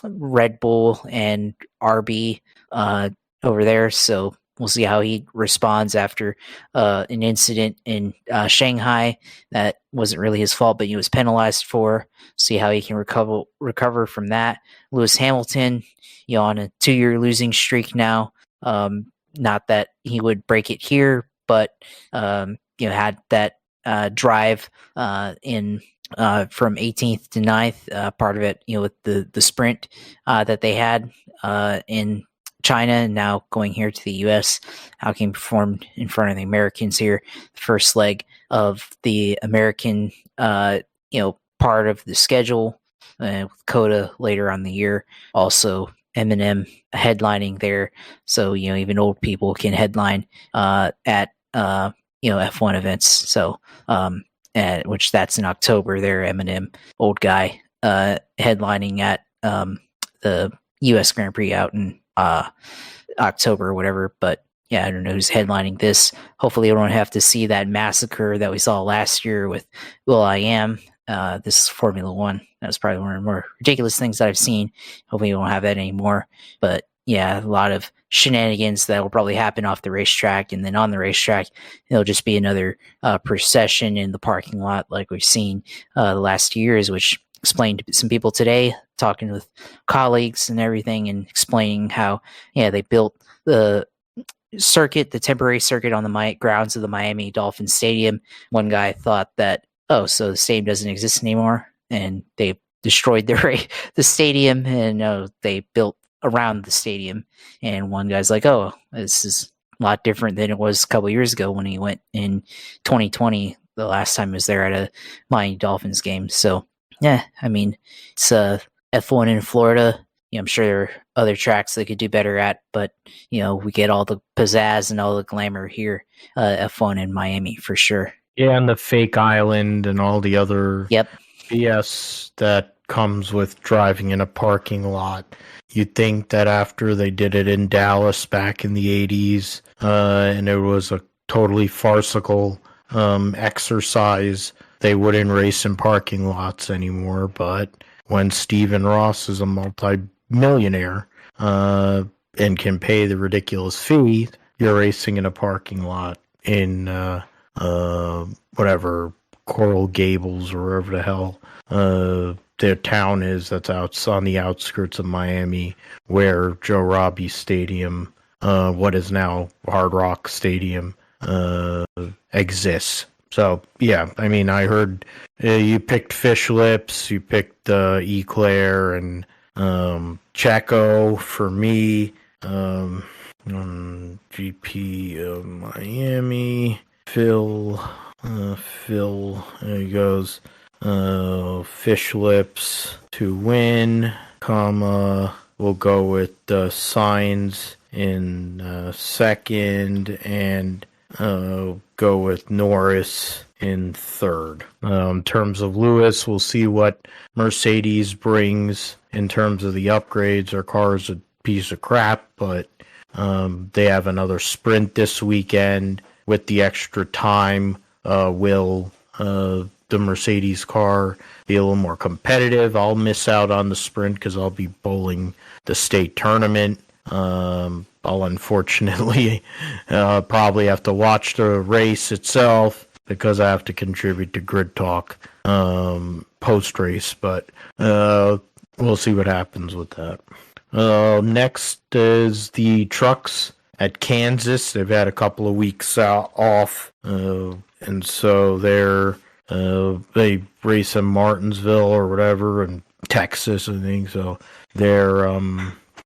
B: Red Bull and RB over there, so we'll see how he responds after an incident in Shanghai that wasn't really his fault, but he was penalized for. See how he can recover from that. Lewis Hamilton, on a 2-year losing streak now. Not that he would break it here, but had that drive in from 18th to 9th. Part of it, with the sprint that they had in China, and now going here to the U.S. How can he perform in front of the Americans here? The first leg of the American, part of the schedule with Coda later on the year. Also, Eminem headlining there, so even old people can headline at F1 events. So, which that's in October there. Eminem, old guy, headlining at the U.S. Grand Prix out in October or whatever, but I don't know who's headlining this. Hopefully we don't have to see that massacre that we saw last year with will.i.am. This is Formula One. That was probably one of the more ridiculous things that I've seen. Hopefully we won't have that anymore, but a lot of shenanigans that will probably happen off the racetrack, and then on the racetrack it'll just be another procession in the parking lot like we've seen the last years, which explained to some people today, talking with colleagues and everything, and explaining how they built the circuit, the temporary circuit on the grounds of the Miami Dolphins Stadium. One guy thought that, so the stadium doesn't exist anymore, and they destroyed the stadium, and they built around the stadium. And one guy's like, this is a lot different than it was a couple years ago when he went in 2020, the last time he was there at a Miami Dolphins game. So it's F1 in Florida. I'm sure there are other tracks they could do better at, but we get all the pizzazz and all the glamour here, F1 in Miami for sure.
A: Yeah, and the fake island and all the other
B: Yep.
A: BS that comes with driving in a parking lot. You'd think that after they did it in Dallas back in the 80s, and it was a totally farcical exercise, they wouldn't race in parking lots anymore. But when Stephen Ross is a multi-millionaire and can pay the ridiculous fee, you're racing in a parking lot in whatever, Coral Gables or wherever the hell their town is, that's out on the outskirts of Miami, where Joe Robbie Stadium, what is now Hard Rock Stadium, exists. So, I heard you picked Fish Lips, you picked Eclair, and Checo for me, GP of Miami, Phil, there he goes. Fish Lips to win, we'll go with Signs in second, and go with Norris in third. In terms of Lewis, we'll see what Mercedes brings in terms of the upgrades. Their car is a piece of crap, but they have another sprint this weekend. With the extra time, will the Mercedes car be a little more competitive? I'll miss out on the sprint because I'll be bowling the state tournament. I'll unfortunately probably have to watch the race itself because I have to contribute to Grid Talk post-race, but we'll see what happens with that. Next is the trucks at Kansas. They've had a couple of weeks off, and so they race in Martinsville or whatever in Texas, I think. So they're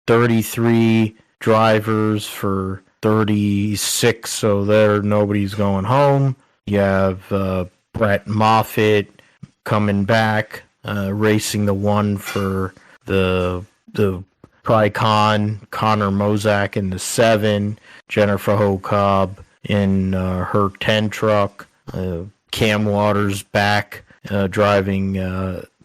A: 33 drivers for 36, so nobody's going home. You have Brett Moffitt coming back, racing the one for the Tricon, Connor Mozak in the 7, Jennifer Hocobb in her 10 truck, Cam Waters back driving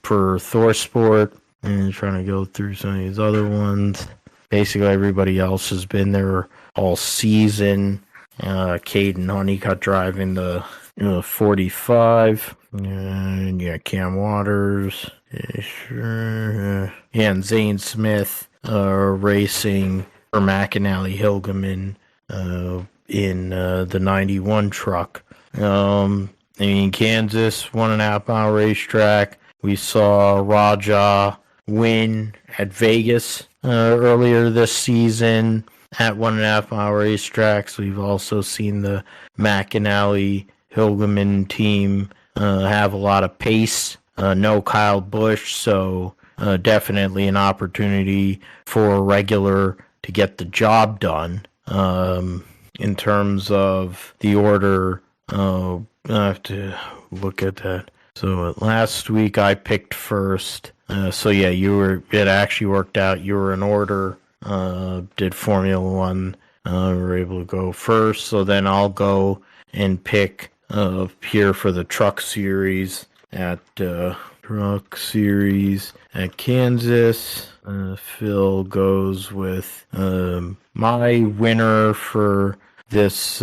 A: for ThorSport, And trying to go through some of these other ones. Basically, everybody else has been there all season. Caden Honeycutt driving the 45. And Cam Waters. And Zane Smith racing for McAnally Hilgeman in the 91 truck. In Kansas, 1.5 mile racetrack. We saw Raja win at Vegas earlier this season at 1.5 mile racetracks. We've also seen the McAnally Hilgeman team have a lot of pace. No Kyle Busch, so definitely an opportunity for a regular to get the job done. In terms of the order, I have to look at that. So last week I picked first. It actually worked out. You were in order. Did Formula One. We were able to go first. So then I'll go and pick here for the Truck Series at Kansas. Phil goes with my winner for this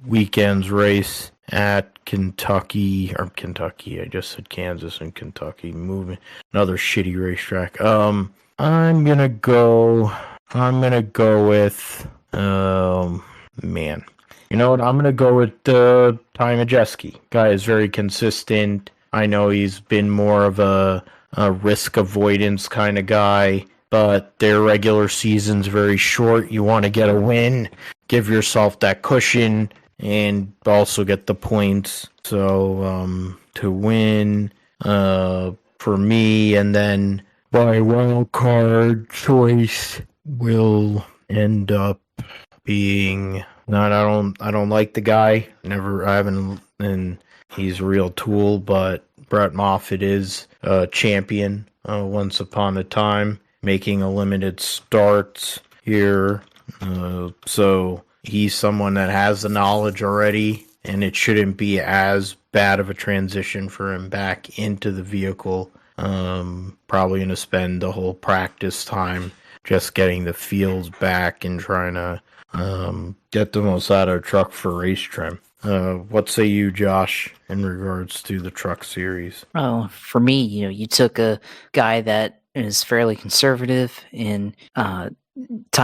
A: weekend's race at Kentucky. I just said Kansas and Kentucky. Moving another shitty racetrack. I'm gonna go with man. You know what? I'm gonna go with Ty Majeski. Guy is very consistent. I know he's been more of a risk avoidance kind of guy, but their regular season's very short. You want to get a win, give yourself that cushion, and also get the points. So to win for me, and then my wild card choice will end up being I don't like the guy. I haven't, and he's a real tool, but Brett Moffitt is a champion once upon a time, making a limited starts here. So he's someone that has the knowledge already, and it shouldn't be as bad of a transition for him back into the vehicle. Probably going to spend the whole practice time just getting the feels back and trying to get the most out of a truck for race trim. What say you, Josh, in regards to the Truck Series?
B: Oh, for me, you took a guy that is fairly conservative in Ty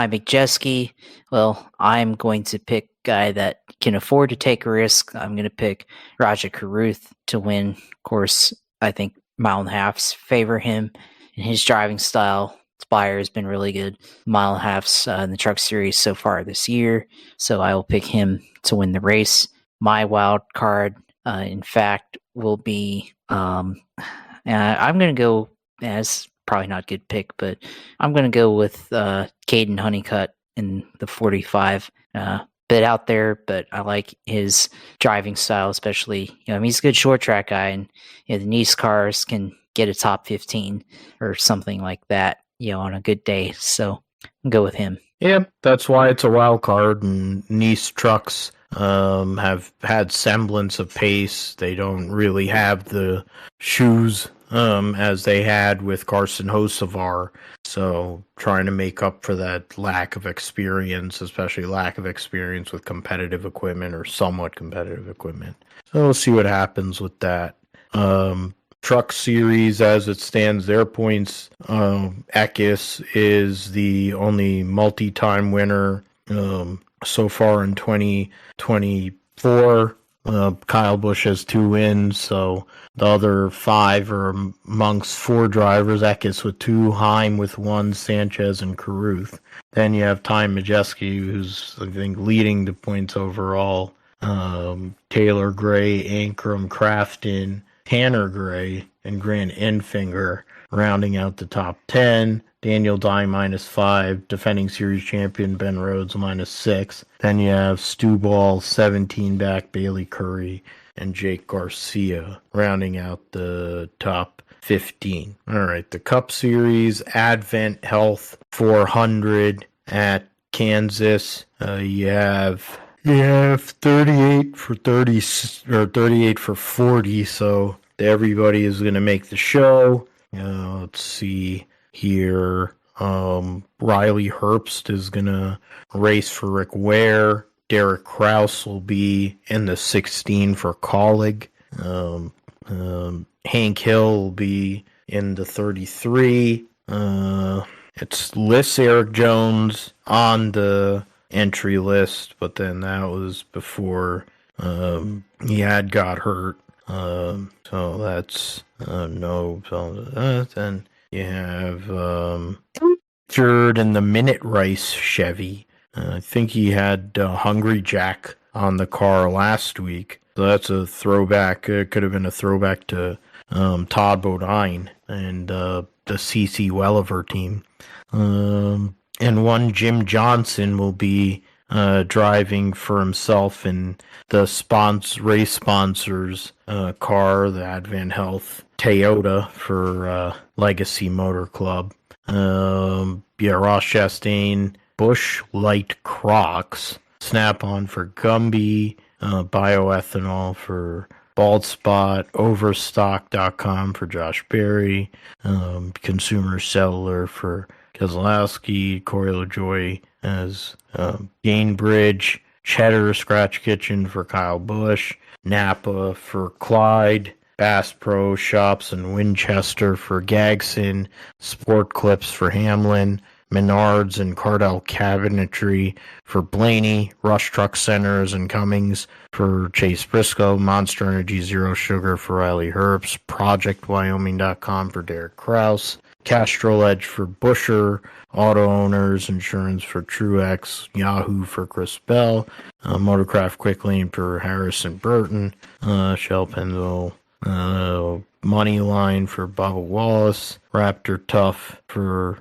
B: Majeski. Well, I'm going to pick a guy that can afford to take a risk. I'm going to pick Raja Karuth to win. Of course, I think mile and a halves favor him in his driving style. Spire has been really good. Mile and a halves in the Truck Series so far this year. So I will pick him to win the race. My wild card, in fact, will be I'm going to go, as probably not a good pick, but I'm going to go with Caden Honeycutt in the 45. Bit out there, but I like his driving style, especially, he's a good short track guy, and the Nice cars can get a top 15 or something like that, on a good day. So I'll go with him.
A: Yeah, that's why it's a wild card, and Nice trucks have had semblance of pace. They don't really have the shoes as they had with Carson Hocevar. So trying to make up for that lack of experience, especially lack of experience with competitive equipment or somewhat competitive equipment. So we'll see what happens with that. Truck Series, as it stands, their points, Eckes is the only multi-time winner so far in 2024. Kyle Busch has 2 wins, so the other 5 are amongst 4 drivers. Eckes with 2, Heim with 1, Sanchez and Caruth. Then you have Ty Majeski, who's, I think, leading the points overall. Taylor Gray, Ankrum, Crafton, Tanner Gray, and Grant Enfinger rounding out the top 10. Daniel Dye -5, defending series champion Ben Rhodes -6. Then you have Stu Ball 17 back, Bailey Curry, and Jake Garcia rounding out the top 15. All right, the Cup Series, Advent Health 400 at Kansas. You have 38 for 30 or 38 for 40, so everybody is going to make the show. let's see here. Riley Herbst is going to race for Rick Ware. Derek Kraus will be in the 16 for Colleague. Hank Hill will be in the 33. It's lists Eric Jones on the entry list, but then that was before he had got hurt. So that's no. So then you have third in the Minute Rice Chevy. I think he had Hungry Jack on the car last week. So that's a throwback. It could have been a throwback to Todd Bodine and the CC Welliver team. And one Jim Johnson will be driving for himself in the race sponsors car, the Advent Health Toyota for Legacy Motor Club. Ross Chastain, Busch Light Crocs, Snap-on for Gumby, bioethanol for Bald Spot, Overstock.com for Josh Berry, Consumer Cellular for Keselowski, Corey LaJoy as Gainbridge, Cheddar Scratch Kitchen for Kyle Busch, Napa for Clyde, Bass Pro Shops in Winchester for Gagson, Sport Clips for Hamlin, Menards and Cardell Cabinetry for Blaney, Rush Truck Centers and Cummings for Chase Briscoe, Monster Energy Zero Sugar for Riley Herbst, ProjectWyoming.com for Derek Kraus, Castrol Edge for Busher, Auto Owners Insurance for Truex, Yahoo for Chris Bell, Motorcraft Quick Lane for Harrison Burton, Shell Penzo, Moneyline for Bubba Wallace, Raptor Tough for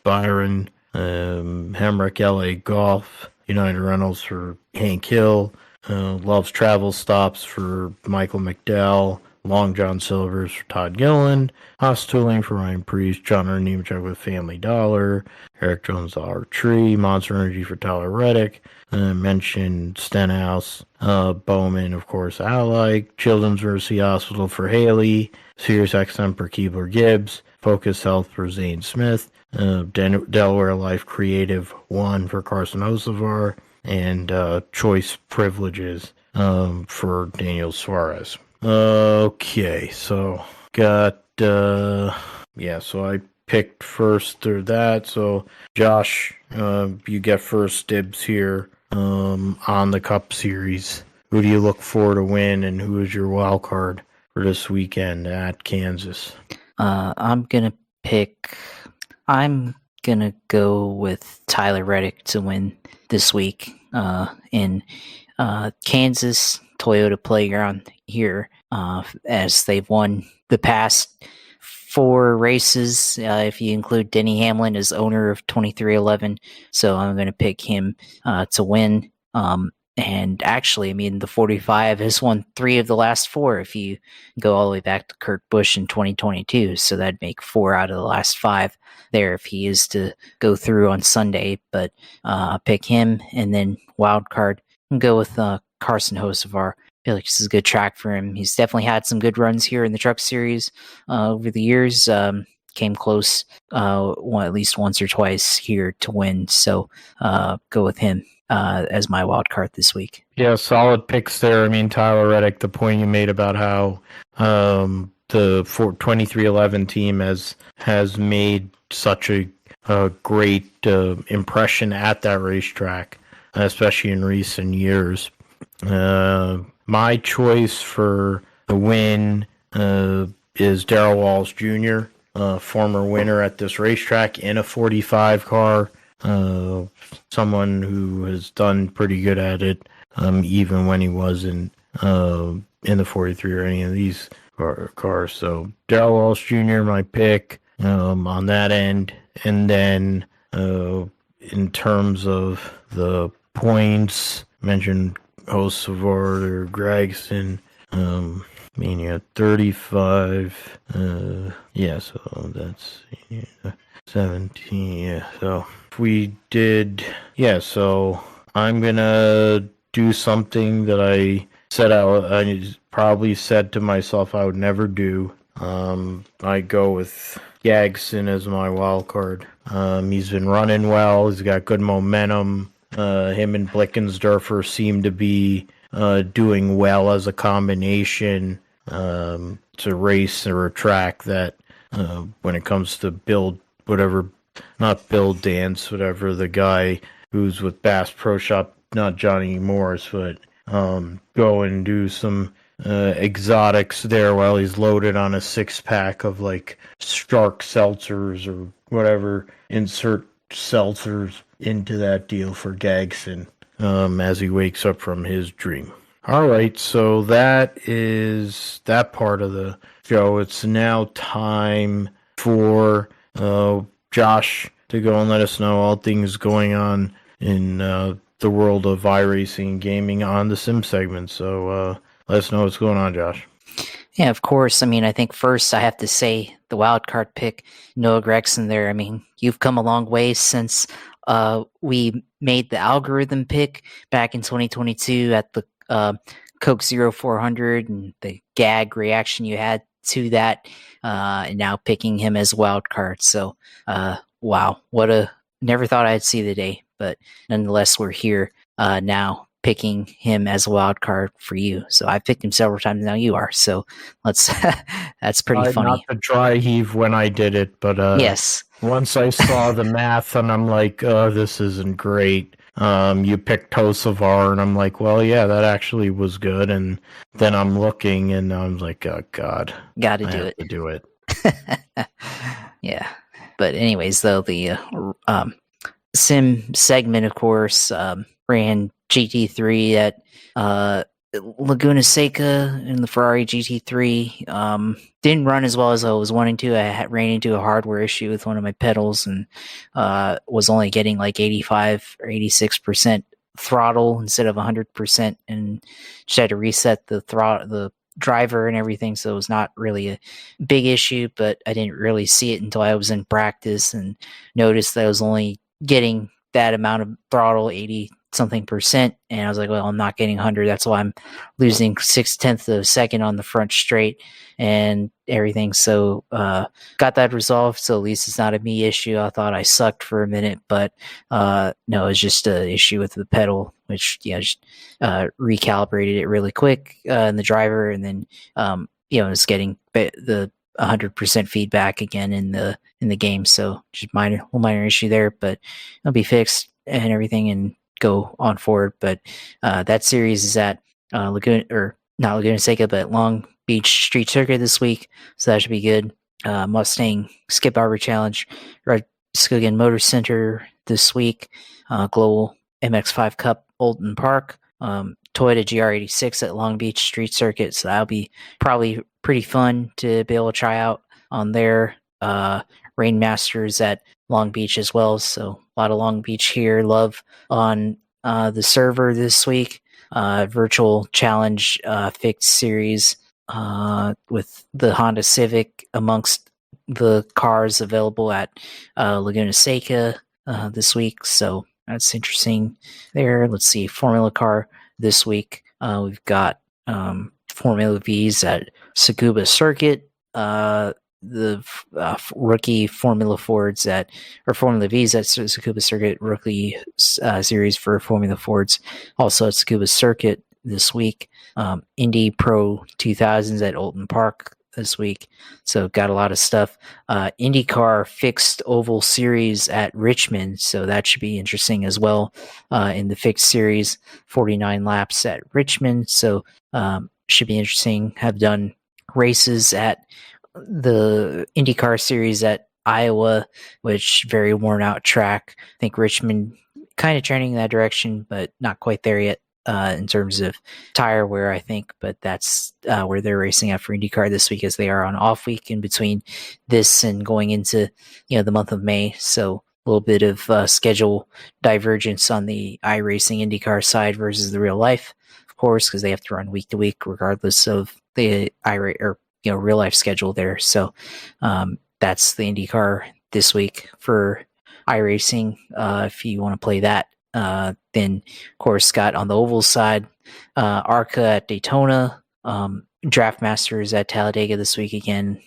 A: Byron, Hemrick LA Golf, United Rentals for Hank Hill, Loves Travel Stops for Michael McDowell, Long John Silvers for Todd Gillen, Haas Tooling for Ryan Priest, John Nemechek with Family Dollar, Eric Jones Dollar Tree, Monster Energy for Tyler Reddick, mentioned Stenhouse, Bowman, of course, Ally, Children's Mercy Hospital for Haley, Sirius XM for Keebler Gibbs, Focus Health for Zane Smith, Delaware Life Creative 1 for Carson Osavar, and Choice Privileges for Daniel Suarez. Okay, so got, so I picked first or that, so Josh, you get first dibs here on the Cup Series. Who do you look for to win, and who is your wild card for this weekend at Kansas?
B: I'm gonna go with Tyler Reddick to win this week in Kansas Toyota Playground here, as they've won the past 4 races, if you include Denny Hamlin as owner of 2311. So I'm going to pick him to win. And actually, I mean, the 45 has won 3 of the last 4 if you go all the way back to Kurt Busch in 2022. So that'd make 4 out of the last 5 there if he is to go through on Sunday. But I'll pick him, and then wild card, and go with Carson Hocevar. I feel like this is a good track for him. He's definitely had some good runs here in the Truck Series over the years. Came close at least once or twice here to win. So go with him as my wild card this week.
A: Yeah, solid picks there. I mean, Tyler Reddick, the point you made about how the 2311 team has made such a great impression at that racetrack, especially in recent years. My choice for the win is Darrell Walsh Jr., former winner at this racetrack in a 45 car. Someone who has done pretty good at it, even when he wasn't in the 43 or any of these cars. So Darrell Walsh Jr., my pick on that end. And then in terms of the points, mentioned Hocevar or Gregson, you had 35. So that's 17. So if we did, so I'm gonna do something that I probably said to myself I would never do. I go with Gagson as my wild card. He's been running well. He's got good momentum. Him and Blickensderfer seem to be doing well as a combination to race or a track that when it comes to dance, whatever, the guy who's with Bass Pro Shop, not Johnny Morris, but go and do some exotics there while he's loaded on a 6-pack of like Shark seltzers or whatever. Insert seltzers into that deal for Gagson as he wakes up from his dream. All right, so that is that part of the show. It's now time for Josh to go and let us know all things going on in the world of iRacing and gaming on the sim segment. So let us know what's going on, Josh.
B: Yeah, of course. I mean, I think first I have to say the wild card pick, Noah Gragson there. I mean, you've come a long way since we made the algorithm pick back in 2022 at the Coke 0400 and the gag reaction you had to that, and now picking him as wild card. So, wow, never thought I'd see the day, but nonetheless, we're here now picking him as a wild card for you. So I've picked him several times now. You are. So let's. That's pretty funny.
A: Not the dry heave when I did it, but
B: yes.
A: Once I saw the math, and I'm like, oh, this isn't great. You picked Tosavar, and I'm like, well, yeah, that actually was good. And then I'm looking, and I'm like, oh God,
B: got to
A: do it.
B: Yeah, but anyways, though the sim segment, of course, ran GT3 at Laguna Seca in the Ferrari GT3. Didn't run as well as I was wanting to. I ran into a hardware issue with one of my pedals and was only getting like 85 or 86% throttle instead of 100%, and just had to reset the driver and everything, so it was not really a big issue, but I didn't really see it until I was in practice and noticed that I was only getting that amount of throttle, 80-something%, and I was like, well, I'm not getting 100, that's why I'm losing 0.6 of a second on the front straight and everything. So got that resolved, so at least it's not a me issue. I thought I sucked for a minute, but no, it's just an issue with the pedal, which just recalibrated it really quick in the driver, and then it's getting the 100% feedback again in the game. So just minor issue there, but it'll be fixed and everything and go on forward. But that series is at not Laguna Seca, but Long Beach Street Circuit this week, so that should be good. Mustang Skip Barber Challenge, Red Skogan Motor Center this week, Global MX5 Cup Oulton Park, Toyota GR86 at Long Beach Street Circuit, so that'll be probably pretty fun to be able to try out on there. Rain Masters at Long Beach as well, so a lot of Long Beach here. Love on the server this week. Virtual Challenge fixed series with the Honda Civic amongst the cars available at Laguna Seca this week, so that's interesting there. Let's see, Formula Car this week. We've got Formula V's at Tsukuba Circuit, the rookie Formula Fords Formula V's at Tsukuba Circuit, rookie series for Formula Fords also at Tsukuba Circuit this week. Indy Pro 2000s at Oulton Park this week, so got a lot of stuff. IndyCar fixed oval series at Richmond, so that should be interesting as well. In the fixed series, 49 laps at Richmond, so should be interesting. Have done races at the IndyCar series at Iowa, which very worn out track. I think Richmond kind of trending in that direction, but not quite there yet in terms of tire wear, I think. But that's where they're racing at for IndyCar this week, as they are on off week in between this and going into the month of May. So a little bit of schedule divergence on the iRacing IndyCar side versus the real life, of course, because they have to run week to week regardless of the real life schedule there. So that's the IndyCar this week for iRacing. If you want to play that, then of course Scott on the oval side, ARCA at Daytona, Draft Masters at Talladega this week again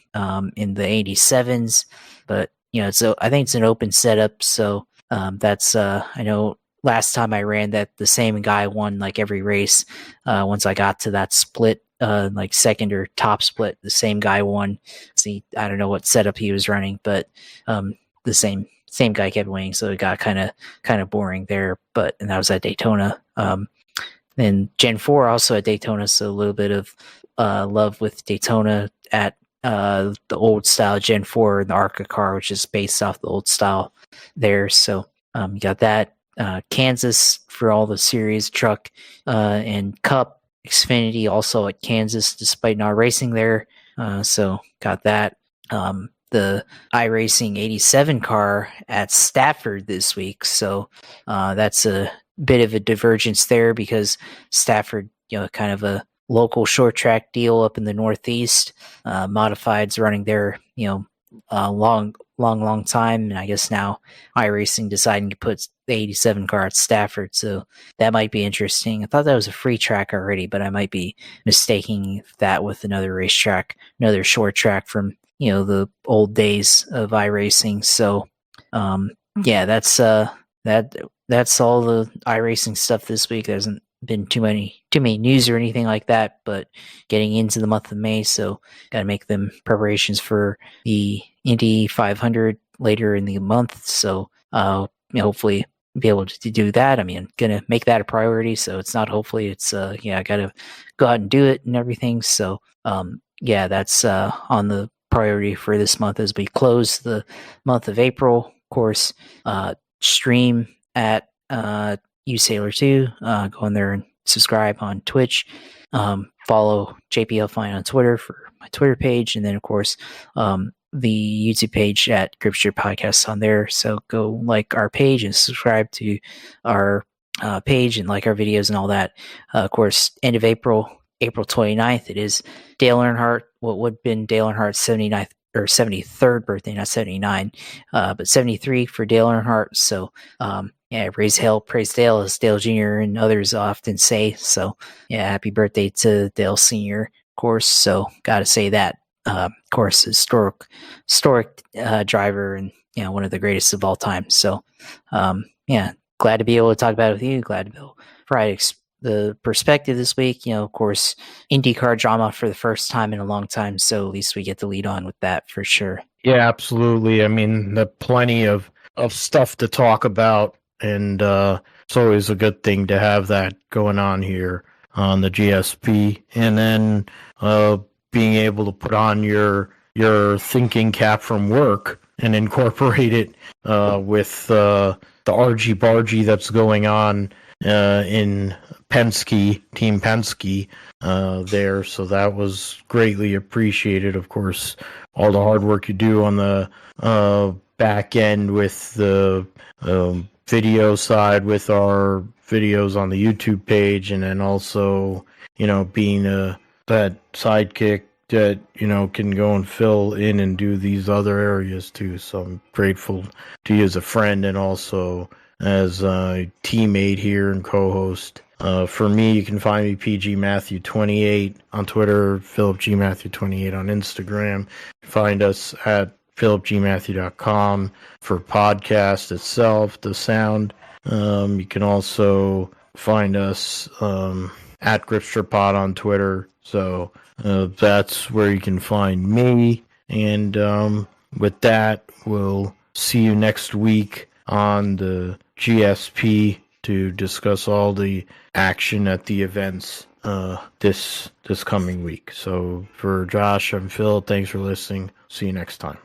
B: in the 87s, but so I think it's an open setup. So that's I know last time I ran that the same guy won like every race. Once I got to that split, like second or top split, the same guy won. See, I don't know what setup he was running, but the same guy kept winning, so it got kind of boring there. And that was at Daytona. Then Gen 4 also at Daytona, so a little bit of love with Daytona at the old style Gen 4, the ARCA car, which is based off the old style there. So you got that. Kansas for all the series truck and Cup. Xfinity also at Kansas, despite not racing there. So got that. The iRacing 87 car at Stafford this week. So that's a bit of a divergence there because Stafford, kind of a local short track deal up in the Northeast. Modified's running there, a long time. And I guess now iRacing deciding to put the 87 car at Stafford. So that might be interesting. I thought that was a free track already, but I might be mistaking that with another racetrack, another short track from, the old days of iRacing. So, yeah, that's all the iRacing stuff this week. There hasn't been too many news or anything like that, but getting into the month of May, so got to make them preparations for the Indy 500 later in the month. So, hopefully be able to do that. I mean, gonna make that a priority. So it's not hopefully, it's I got to go out and do it and everything. So, yeah, that's on the priority for this month as we close the month of April. Of course, stream at uSailor2. Go in there and subscribe on Twitch. Follow JPL Fine on Twitter for my Twitter page, and then of course the YouTube page at Gripster Podcast on there. So go like our page and subscribe to our page and like our videos and all that. Of course, end of April 29th, it is Dale Earnhardt, what would have been Dale Earnhardt's 79th or 73rd birthday, not 79, but 73 for Dale Earnhardt. So, yeah, raise hell, praise Dale, as Dale Jr. and others often say. So, yeah, happy birthday to Dale Sr., of course. So, got to say that. Of course, historic driver and, one of the greatest of all time. So, yeah, glad to be able to talk about it with you. Glad to be able to provide the perspective this week. Of course, IndyCar drama for the first time in a long time. So at least we get to lead on with that for sure.
A: Yeah, absolutely. I mean, there's plenty of stuff to talk about, and it's always a good thing to have that going on here on the GSP. And then being able to put on your thinking cap from work and incorporate it with the argy-bargy that's going on in Penske, Team Penske there. So that was greatly appreciated. Of course, all the hard work you do on the back end with the video side with our videos on the YouTube page, and then also, being that sidekick that, can go and fill in and do these other areas too. So I'm grateful to you as a friend and also as a teammate here and co-host. For me, you can find me PG Matthew 28 on Twitter, Philip G Matthew 28 on Instagram. Find us at philipgmatthew.com for podcast itself, the sound. You can also find us at GripsterPod on Twitter. So that's where you can find me. And with that, we'll see you next week on the GSP to discuss all the action at the events this coming week. So for Josh, I'm Phil. Thanks for listening. See you next time.